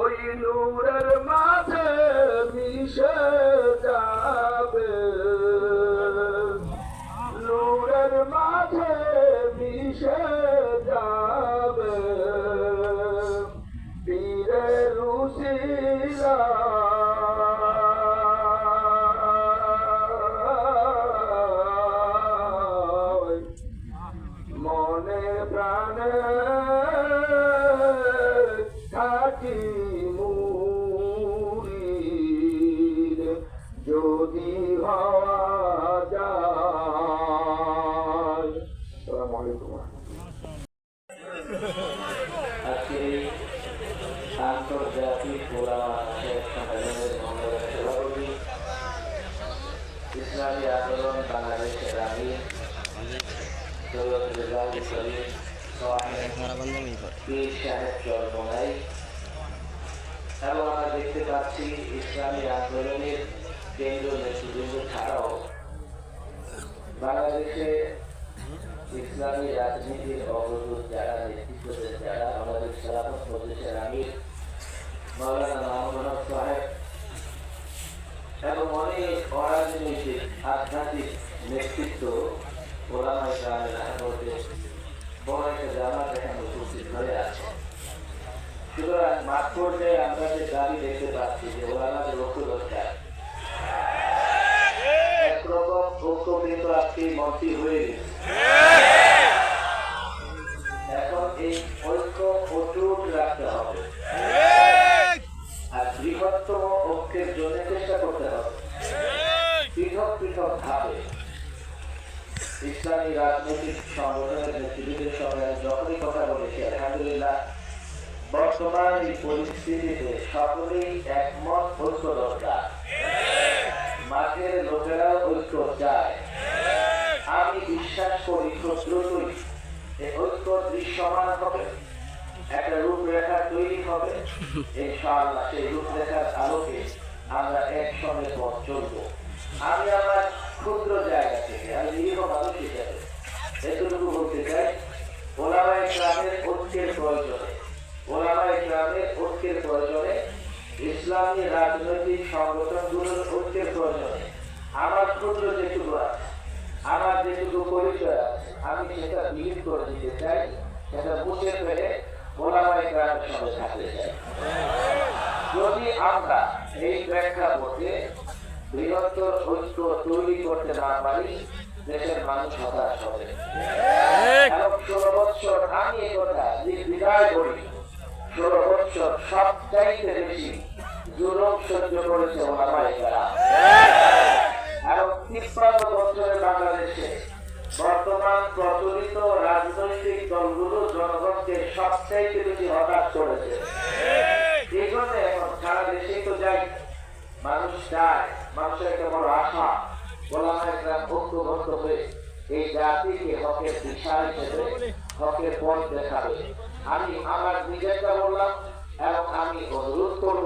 ওই নূরের মাঝে মিশে যাবে নূরের মাঝে মিশে যাবে পীরের উসিলা মনে প্রাণে খাঁটি মুরিদ যদি হওয়া যায়। আসসালামু আলাইকুম।
আজকে আন্তর্জাতিক ওলামা সম্মেলনের সভাপতি ইসলামী আন্দোলন বাংলাদেশের আমির সৈয়দ রেজাউল করিম পীর সাহেব চরমোনাই এবং আমরা দেখতে পাচ্ছি ইসলামী আন্দোলনের কেন্দ্রীয় নেতৃবৃন্দ ছাড়াও বাংলাদেশে ইসলামী রাজনীতির অগ্রদূত যারা নেতৃত্ব দেন, যারা আমাদের খেলাফত প্রদেশের আমির মাওলানা মাহমুদ হক সাহেব এবং অনেক অরাজনৈতিক আধ্যাত্মিক নেতৃত্ব ওলামায়ে কেরামের আহ্বানে বড় একটা জামাত এখানে উপস্থিত হয়ে আছে। সুতরাং মাঠ পর্যায়ে আমরা যে দাবি দেখতে পাচ্ছি যে ওলামাদের ঐক্য দরকার, একরকম ঐক্য কিন্তু আজকে মন্ত্রী হয়ে গেছে। এখন এই ঐক্য অটুট রাখতে হবে আর বৃহত্তম ঐক্যের জন্য চেষ্টা করতে হবে। পৃথক পৃথক ভাবে ইসলামী রাজনৈতিক সংগঠনের নেতৃবৃন্দের সঙ্গে যখনই কথা বলেছি, আলহামদুলিল্লাহ বর্তমান এই পরিস্থিতিতে সকলেই একমত ঐক্য দরকার। মাঠের লোকেরাও ঐক্য চায়। আমি বিশ্বাস করি খুব দ্রুতই এই ঐক্য দৃশ্যমান হবে, একটা রূপরেখা তৈরি হবে। ইনশাআল্লাহ সেই রূপরেখার আলোকে আমরা একসঙ্গে পথ চলব। আমি আমার ক্ষুদ্র জায়গা থেকে, আমি নিরীহ মানুষ হিসেবে এতটুকু বলতে চাই, ওলামায়ে কেরামের ঐক্যের প্রয়োজনে, ওলামায়ে কেরামের ঐক্যের প্রয়োজনে, ইসলামী রাজনৈতিক সংগঠনগুলোর ঐক্যের প্রয়োজনে আমার ক্ষুদ্র যেটুকু আছে, আমার যেটুকু পরিচয় আছে, আমি সেটা বিলীন করে দিতে চাই, সেটা মুছে ফেলে ওলামায়ে কেরামের সঙ্গে থাকতে চাই। যদি আমরা এই প্রেক্ষাপটে বৃহত্তর ঐক্য তৈরি করতে না পারি, দেশের মানুষ হতাশ হবে। 16 বৎসর আমি এই কথা বিদায় করি, 16 বৎসর সবচাইতে বেশি জুলুম সহ্য করেছে ওলামায়ে কেরাম। এবং 53 বছরের বাংলাদেশে বর্তমান প্রচলিত রাজনৈতিক দলগুলো জনগণকে সবচাইতে বেশি হতাশ করেছে। এই জন্য এখন সারা দেশেই তো যাই, মানুষ চায়, মানুষের একটা বড় আশা ওলামায়ে কেরাম ঐক্যবদ্ধ হয়ে এই জাতিকে হকের দিশা হিসেবে হকের পথ দেখাবে। আমি আমার নিজেরটা বললাম এবং আমি অনুরোধ করব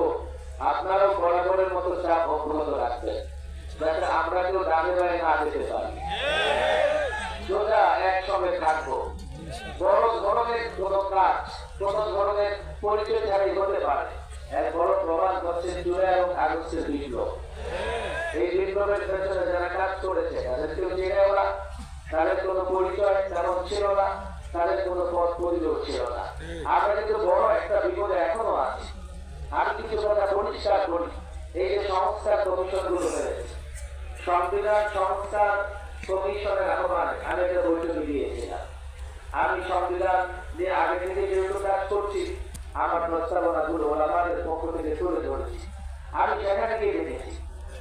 আপনারাও বরাবরের মতো চাপ অব্যাহত রাখবেন, যাতে আমরা কেউ ডানে বায়ে না যেতে পারি। সোজা একসঙ্গে থাকবো। বড় ধরনের কোন কাজ, কোন ধরনের পরিচয় ছাড়াই হতে পারে। এর বড় প্রমাণ হচ্ছে জুলাই এবং আগস্টের বিপ্লব। এই বিপ্লবের পেছনে যারা কাজ করেছে তাদের কেউ চেনে ওরা, তাদের কোনো পরিচয় তেমন ছিল না, তাদের কোনো পথ পরিচয় ছিল না। আমরা কিন্তু বড় একটা বিপদে এখনো আছি। আমি কিছু কথা পরিষ্কার করি, এই যে সংস্কার কমিশন গুলো হয়েছে, সংবিধান সংস্কার কমিশনের আহ্বানে আমি একটা বৈঠকে দিয়েছিলাম। আমি সংবিধান নিয়ে আগে থেকে যেহেতু কাজ করছি, আমার প্রস্তাবনা গুলো ওলামাদের পক্ষ থেকে তুলে ধরেছি। আমি সেখানে গিয়ে দেখেছি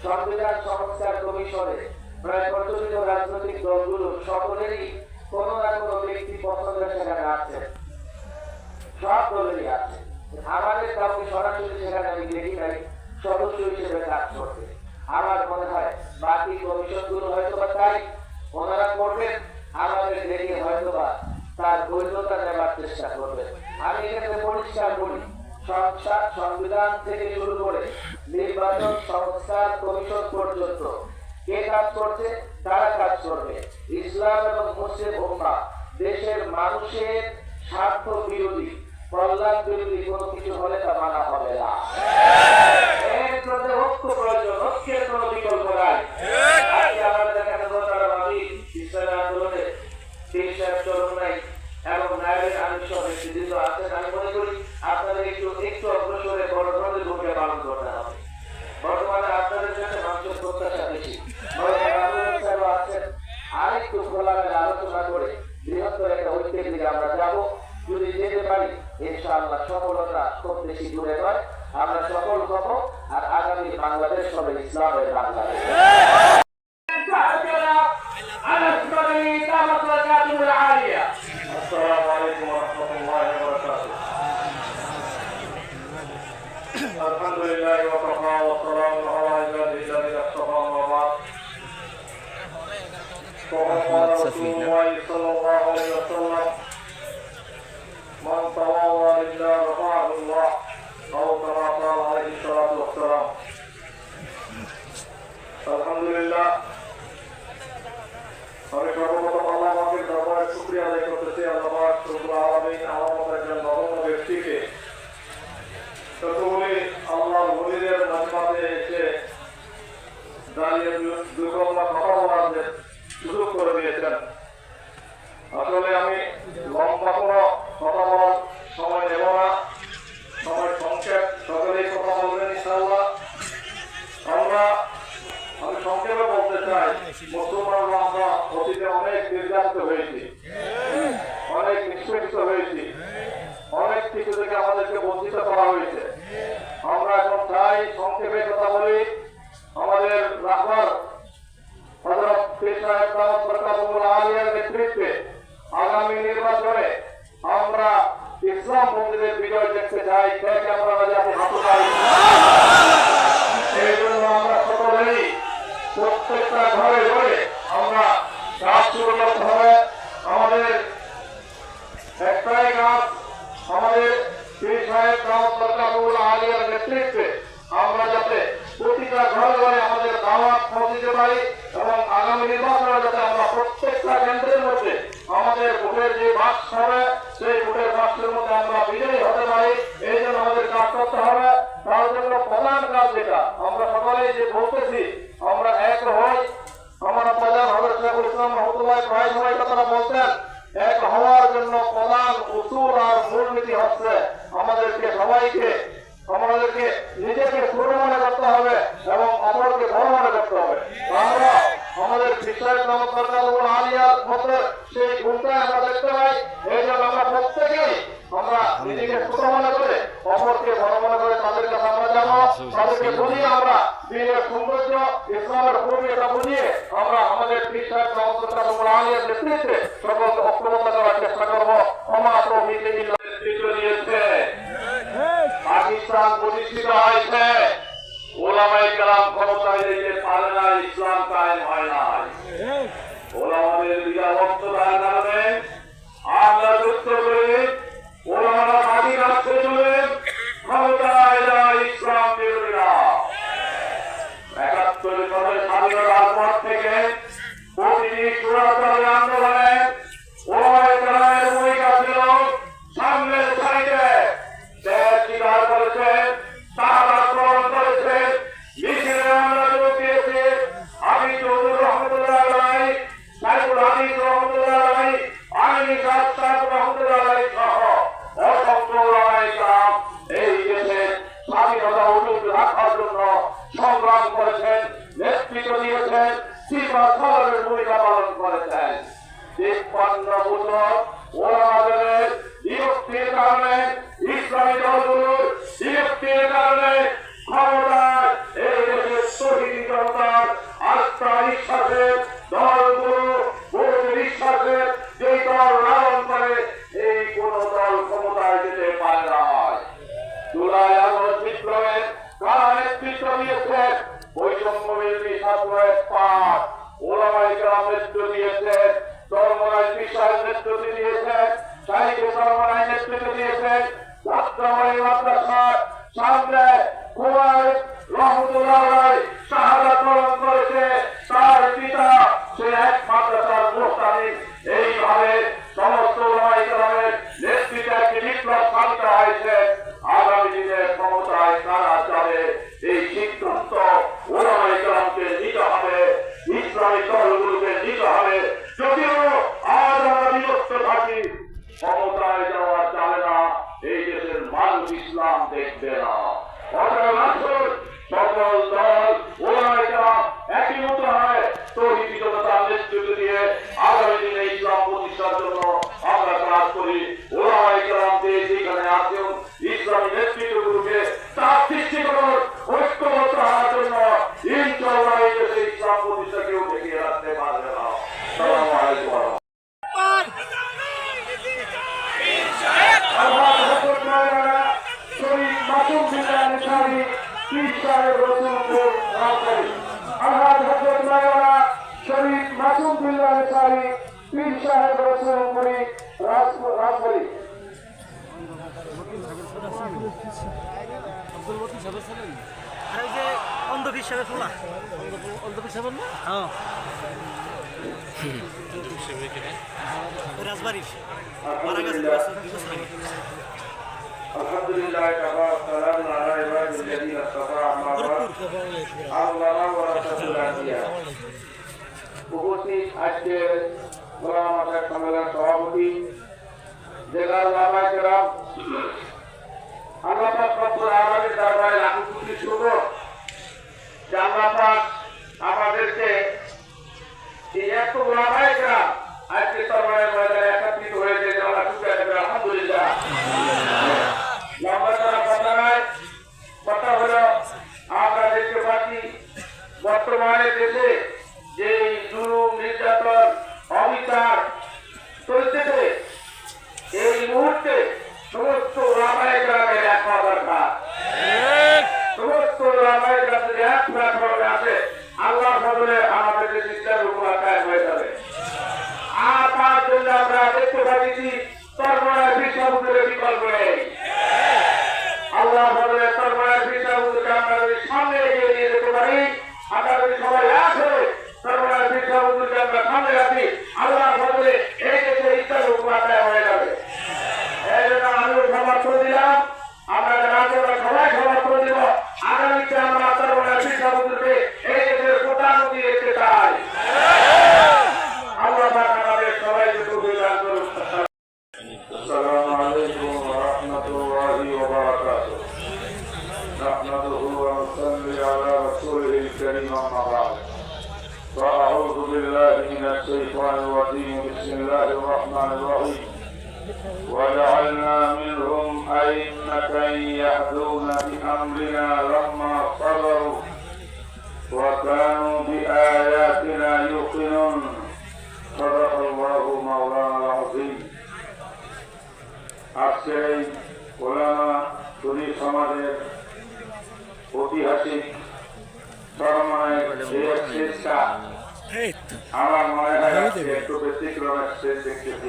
সংবিধান সংস্কার কমিশনে প্রায় প্রচলিত রাজনৈতিক দলগুলো সকলেরই কোন না কোনো ব্যক্তি পছন্দের সেখানে আছে, সব দলেরই আছে। আমাদের কাউকে সরাসরি সেখানে আমি দেখি নাই সদস্য হিসেবে কাজ করতে। আমার মনে হয় বাকি কমিশন গুলো হয়তো বা তাই ওনারা করবেন, আমাদের দেখে হয়তো বা তার বৈধতা নেবার চেষ্টা করবেন। আমি এখানে পরিষ্কার করি, সংবিধান থেকে শুরু করে নির্বাচন সংস্কার কমিশন পর্যন্ত কে কাজ করছে, তারা কাজ করবে। ইসলাম এবং মুসলিম উম্মাহ দেশের মানুষের স্বার্থ বিরোধী, কল্যাণ বিরোধী কোনো কিছু হলে তা মানা হবে না। এর মধ্যে ঐক্য প্রয়োজন, ঐক্যের কোনো বিকল্প নাই। আজকে আমাদের এখানে ভাবি ইসলামী আন্দোলনে পীর সাহেব চরমোনাই এবং নায়েবের আমির সহ নেতৃবৃন্দ আছেন। আমি মনে করি আপনাদের একটু অগ্রসরে বড় ধরনের ভূমিকা পালন করতে হবে। বর্তমানে আপনাদের কাছে মানুষের প্রত্যাশা বেশি, আছেন আরেকটু খোলামেলা আলোচনা করে বৃহত্তর একটা ঐক্যের দিকে আমরা যাবো। যদি যেতে পারি
ইনশাআল্লাহ সফলতা খুব বেশি দূরে নয়, আমরা সফল হব আর আগামী বাংলাদেশ হবে ইসলামের বাংলাদেশ।
আসসালামু আলাইকুম ওয়া রাহমাতুল্লাহি ওয়া বারাকাতুহু। আলহামদুলিল্লাহ ওয়া কাফা ওয়া সালামুন আলা ইবাদিল্লাযিনা ইসতাফা ওয়া বা'দ। قال رسول الله صلى الله عليه وسلم من تواضع لله رفعه الله أو كما قال عليه الصلاة والسلام। আলহামদুলিল্লাহ, আমি সর্বপ্রথম আল্লাহ পাকের দরবারে শুকরিয়া আদায় করতেছি। আল্লাহ পাক রব্বুল আলামিন আমার মতো একজন নগণ্য ব্যক্তিকে যতগুলি আল্লাহর ওলিদের মাঝে এসে দাঁড়িয়ে দুই কলমা কথা বলার যে সুযোগ করে দিয়েছেন। আসলে আমি লম্বা কোনো কথা বলার সময় নেব না, সময় সংক্ষেপ, সকলেই কথা বলবেন ইনশাআল্লাহ। আমি সংক্ষেপে বলতে চাই, মুসলমানরা আমরা অতীতে অনেক নির্যাতিত হয়েছি, অনেক নিষ্পেষিত হয়েছি, অনেক কিছু থেকে আমাদেরকে বঞ্চিত করা হয়েছে। আমরা এখন চাই সংক্ষেপে কথা বলি। আমাদের রাহবার হযরত পীর সাহেব দাওয়াত বরকাতুল আলিয়ার নেতৃত্বে আগামী নির্বাচনে আমরা ইসলাম পন্থীদের বিজয় দেখতে চাই। কে আমরা রাজি আছি? হাত উঠাই। এই জন্য আমরা সকলেই প্রত্যেকটা ঘরে ঘরে আমরা কাজ শুরু করতে হবে। আমাদের একটাই কাজ, আমাদের পীর সাহেব দাওয়াত বরকাতুল আলিয়ার নেতৃত্বে আমরা যাতে প্রতিটা ঘরে ঘরে আমাদের দাওয়াত পৌঁছে পারি এবং আগামী নির্বাচনে যাতে আমরা প্রত্যেকটা কেন্দ্রের মধ্যে আমাদের ভোটের যে বাক্স হবে সেই ভোটের বাক্সের মধ্যে আমরা বিজয়ী হতে পারি। এই জন্য আমাদের কাজ করতে হবে। তার জন্য প্রধান কাজ যেটা আমরা সকলেই যে বলতেছি, আমরা এক হই। আমার প্রধান হযরত শেখুল ইসলাম রহমাতুল্লাহ প্রায় সময় কথাটা বলতেন, এক হওয়ার জন্য প্রধান উসুল আর মূলনীতি হচ্ছে আমাদেরকে সবাইকে নিজেকে ছোট মনে করতে হবে এবং অপরকে বড় মনে করতে হবে। আমরা আমাদের বিশ্বাস নামক বরকাতুল আলিয়ার মধ্যে সেই গুণটা আমরা দেখতে পাই। এই জন্য আমরা প্রত্যেকেই আমরা নিজেকে ছোট মনে করে অপরকে বড় মনে করে তাদের কাছে আমরা যাবো, তাদেরকে বুঝিয়ে আমরা দিনের সৌন্দর্য ইসলামের ভূমিকা বুঝিয়ে আমরা আমাদের বিশ্বাস নামক বরকাতুল আলিয়ার নেতৃত্বে সকলকে ঐক্যবদ্ধ করার চেষ্টা করবো। ক্ষমা তৌফিক নেতৃত্ব দিয়েছে, পাকিস্তান প্রতিষ্ঠিত হয়েছে, ওলামায়ে কেরাম ক্ষমতায় যেতে পারে না, ইসলাম কায়েম হয় নাই। ওলামাদের বিরাবত্ততার কারণে আমরা যুদ্ধ করে ওলামারা মাটি রাখতে চলে ক্ষমতায় যায় ইসলাম বিরোধীরা। ৭১ সালের স্বাধীনতার পর থেকে প্রতিটি চূড়ান্তরের আন্দোলনে ওলামায়ে কেরামের ভূমিকা ছিল সামনের সারিতে। দেশ স্বীকার করেছেন, শাহাদাত বরণ করেছেন, মিছিলে আমরা যোগ দিয়েছি। আমি চৌধুরী রহমতুল্লাহ আলাইহি, সাইফুল হাদিস রহমতুল্লাহ আলাইহি, আইনি সাহেব রহমতুল্লাহ আলাইহি সহ অসংখ্য ওলামায়ে কেরাম এই দেশের স্বাধীনতা অটুট রাখার জন্য সংগ্রাম করেছেন, নেতৃত্ব দিয়েছেন, সিফা সালামের ভূমিকা পালন করেছেন। ৫৩ বছর ওলামাদের বিরক্তির কারণে, ইসলামী দলগুলোর বিরক্তির কারণে ক্ষমতায় এই দেশের শহীদ জনতার আস্থা বিশ্বাসের দলগুলো বহু বিশ্বাসের যেই দল লালন করে এই কোন দল ক্ষমতায় যেতে পারে না। জুলাই আগস্ট বিপ্লবের কারা নেতৃত্ব দিয়েছেন? বৈষম্য বিরোধী ছাত্র পাঠ ওলামায়ে কেরাম নেতৃত্ব দিয়েছেন, চরমনাই বিশ্বাসের নেতৃত্ব দিয়েছেন, শাহীদ চরমনাই নেতৃত্ব দিয়েছেন, যাত্রাবাড়ি মাদ্রাসার সামনে কুমার রহমতুল্লাহ আলাইহি শাহাদাত বরণ করেছে তার পিতা, সে এক মাদ্রাসার মুহতামিম। এইভাবে সমস্ত ওলামায়ে কেরামের নেতৃত্বে একটি বিপ্লব শান্ত হয়েছে। আগামী দিনের ক্ষমতায় কারা যাবে এই সিদ্ধান্ত ওলামায়ে কেরামকে নিতে হবে, ইসলামী দলগুলোকে নিতে হবে। যদিও আজ আমরা বিভক্ত থাকি, ক্ষমতায় যাওয়া যাবে না, এই দেশের মানুষ ইসলাম দেখবে না। সকল দল ওলামায়ে কেরাম একই মতো হয় তৌহিদি জনতার নেতৃত্ব দিয়ে আগামী দিনে ইসলাম প্রতিষ্ঠার জন্য আমরা কাজ করি। ওলামায়ে কেরাম যেখানে
ইসলামী নেতৃত্বগুলোকে তার দৃষ্টিকোণ ঐক্যবদ্ধ হওয়ার জন্য ইনশাআল্লাহ এই দেশে ইসলাম প্রতিষ্ঠা কেউ ঠেকিয়ে রাখতে পারবে না। আসসালামু আলাইকুম। শরীফ মাসুম বিল্লাহ আনসারী পীর সাহেব রসুলপুর রাজবাড়ী। আলহাজ হযরত মাওলানা শরীফ মাসুম বিল্লাহ আনসারী পীর সাহেব রসুলপুরি রাজবাড়ী। আলহামদুলিল্লাহ কাফা সালামুন আলা ইবাদিল্লাযিনা ইসতাফা আম্মা বা'দ। আল্লাহ ওয়া রাসূলুল আনবিয়া। উপস্থিত আজকের গোলাম আসাদ সম্মেলন সভাপতি জেলার ওলামায়ে কেরাম, আল্লাহ পাক রব্বুল আলামিনের দরবারে লাখো কোটি শুকর যে আল্লাহ পাক আমাদেরকে এই এত ওলামায়ে কেরাম আজকে সরবরাহের ময়দানে একত্রিত হয়েছে, আমরা শুকরিয়া জানাই আলহামদুলিল্লাহ। লম্বা চড়া কথা নয়, কথা হলো আমরা দেখতে পাচ্ছি বর্তমানে দেশে যে জুলুম নির্যাতন অবিচার চলতেছে, এই মুহূর্তে সমস্ত ওলামায়ে কেরামের এক হওয়া দরকার। সমস্ত ওলামায়ে কেরাম যদি এক প্ল্যাটফর্মে আসে, আল্লাহর ফজলে আমাদের দেশ ইসলামের হুকুমত কায়েম হয়ে যাবে। আর তার জন্য আমরা দেখতে পাচ্ছি তরবারের বিষয়গুলোর বিকল্প নেই। আল্লাহ ফজলে তরবারের বিষয়গুলোকে আমরা যদি সামনে এগিয়ে নিয়ে যেতে পারি, আমরা যদি সবাই আসে তরবারের বিষয়গুলোকে আমরা সামনে রাখি, আল্লাহ ফজলে এই দেশে ইসলামের হুকুমত কায়েম হয়ে যাবে। এই জন্য আমিও সমর্থন দিলাম, আমরা যারা সবাই সমর্থন দিব। আগামীতে আমরা তরবারের বিষয়গুলোকে এই দেশের প্রধানমন্ত্রী দেখতে চাই। আল্লাহ পাক আমাদের সবাইকে তৌফিক দান করুন। আসসালামু আলাইকুম ওয়া রাহমাতুল্লাহি ওয়া বারাকাতুহু। নাহমাদুহু ওয়া নুসাল্লি আলা রাসূলিল কারীম আম্মা বা'দ। فأعوذ بالله من الشيطان الرجيم. بسم الله الرحمن الرحيم. وجعلنا منهم أئمة يهدون بأمرنا لما صبروا وكانوا بآياتنا يوقنون. صدق الله مولانا العظيم. আজকের এই ওলামা সুন্নি সমাজের ঐতিহাসিক চরমায়ের চেষ্টা আমার মনে হয় একটু ব্যতিক্রমের শেষ দেখতেছি।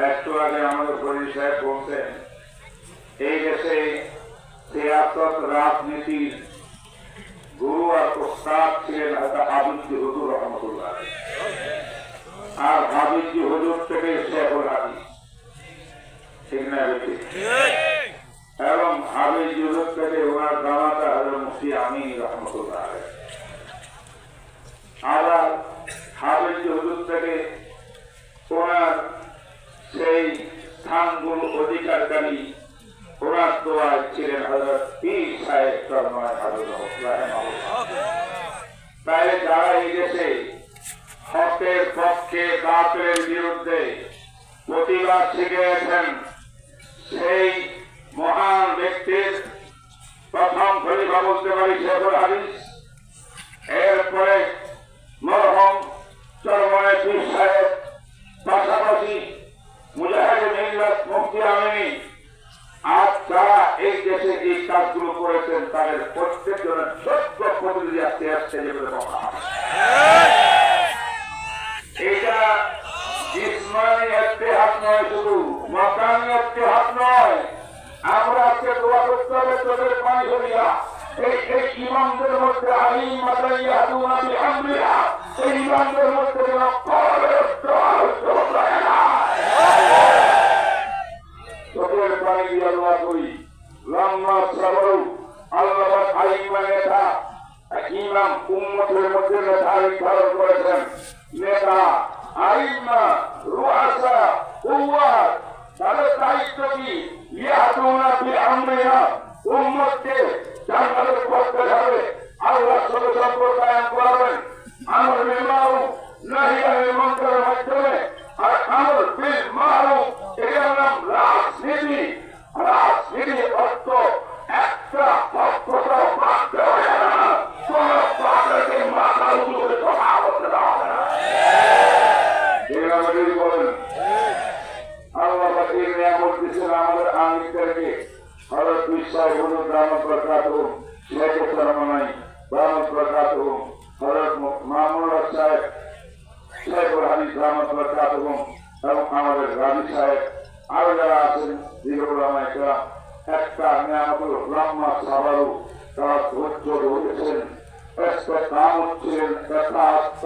একটু আগে আমাদের ফরিদ সাহেব বলছেন এই দেশে সিয়াসত রাজনীতির গুরু আর ওস্তাদ ছিলেন হাবিবজি হুজুর রহমতুল্লাহ, আর হাবিবজি হুজুর থেকে শেখুল হাদিস, ঠিক না বেশি? এবং হাবিবজি হুজুর থেকে ওনার দামাতা হযরত মুফতি আমিন রহমতুল্লাহ। আবার হাবিবজি হুজুর থেকে ওনার সেই স্থানগুলো অধিকারকারী ওনার দোয়ায় ছিলেন হযরত পীর সাহেব চরমায় হাফিজাহুল্লাহ। তাই যারা এই দেশে হকের পক্ষে বাতিলের বিরুদ্ধে প্রতিবাদ শিখিয়েছেন, সেই মহান ব্যক্তির প্রথম খলিফা বলতে পারি শেখুল হাদিস, এরপরে মরহুম চরমায় পীর সাহেব, পাশাপাশি মুজাহিদে মিল্লাত মুফতি আমিনী। আর যারা এই দেশে এই কাজগুলো করেছেন তাদের প্রত্যেকজনের সত্য প্রতিনিধি আজকে আসছে যেগুলো কথা। এটা জিসমানি ইত্তেহাদ নয়, শুধু মাকানি ইত্তেহাদ নয়। আমরা আজকে দোয়া করতে হবে তোদের পানি হলিয়া এই ইমামদের মধ্যে আলিম মাদাই ইয়াদুনা বিআমরিহা, এই ইমামদের মধ্যে যেন কলের দোয়া হয় না। চোখের পানি দিয়ে দোয়া করি। লম্বা সবর আল্লাহ আইমা নেতা ইমাম উম্মতের মধ্যে নেতা নির্ধারণ করেছেন। নেতা আইমা রুআসা উওয়াত তাদের দায়িত্ব কি? ইয়াদুনা বিআমরিহা, উম্মতকে জান্নাতের পথ দেখাবে, আল্লাহর সাথে সম্পর্ক কায়েম করবেন, আমর বিল মারুফ নাহি আনিল মুনকারের মাধ্যমে
আর আমল বিল মারুফ এটার নাম রাজনীতি। রাজনীতি অর্থ একটা পক্ষটা বাদ দেওয়া যাবে না, কোন পক্ষকে মাথা উঁচু করে কথা বলতে দেওয়া হবে না। বলেন আল্লাহ এই নিয়ামত দিচ্ছেন আমাদের আমিরদেরকে। হযরত বিশ্বাস হুজুর দামাত বরকাতুহুম, শেখ সরমানাই দামাত বরকাতুহুম, হযরত মামুনুল হক সাহেব, শেখুল হাদিস দামাত বরকাতুহুম এবং আমাদের রাজি সাহেব আরো যারা আছেন দীর্ঘলামায় কেরাম, একটা নিয়ামতুল ব্রহ্মা সাবারু তারা ধৈর্য ধরেছেন, ইস্তেকামত ছিলেন যথার্থ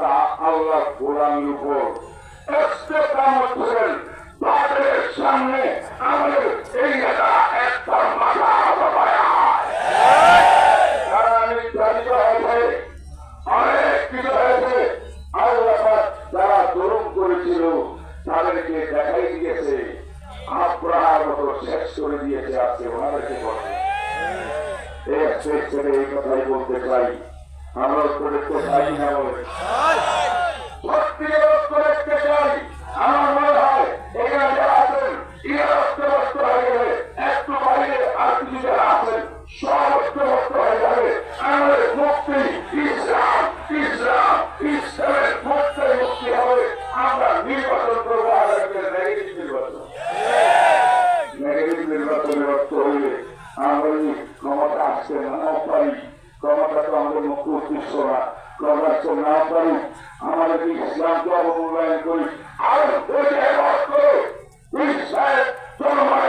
আল্লাহ গোলামির উপর, ইস্তেকামত ছিলেন তাদের সামনে আমাদের এই নেতা একটা মাথা হয়েছে, অনেক কিছু হয়েছে। আল্লাহ যারা জুলুম করেছিল তাদেরকে দেখাই দিয়েছে, আব্রাহার মতো শেষ করে দিয়েছে। আজকে ওনাদেরকে বলছে এই কথাই বলতে চাই, আমরা দেখতে চাই না বলে সত্যি দেখতে চাই। আমার মনে হয় এখানে যারা আছেন ইরাস্ত হয়ে গেলে একটু বাইরে আর কিছু যারা আছেন সব ঐক্যবদ্ধ হয়ে যাবে। আমাদের মুক্তি ইসলাম, ইসলাম ইসলামের মুক্তি হবে। আমরা নির্বাচন করবো নেগেটিভ নির্বাচন। নেগেটিভ নির্বাচনের অর্থ হইলে আমরা ক্ষমতা আসতে না পারি, ক্ষমতা তো আমাদের মুখ্য উদ্দেশ্য না, ক্ষমতা আসতে না পারি আমাদের ইসলামকে অবমূল্যায়ন করি আর জনগণের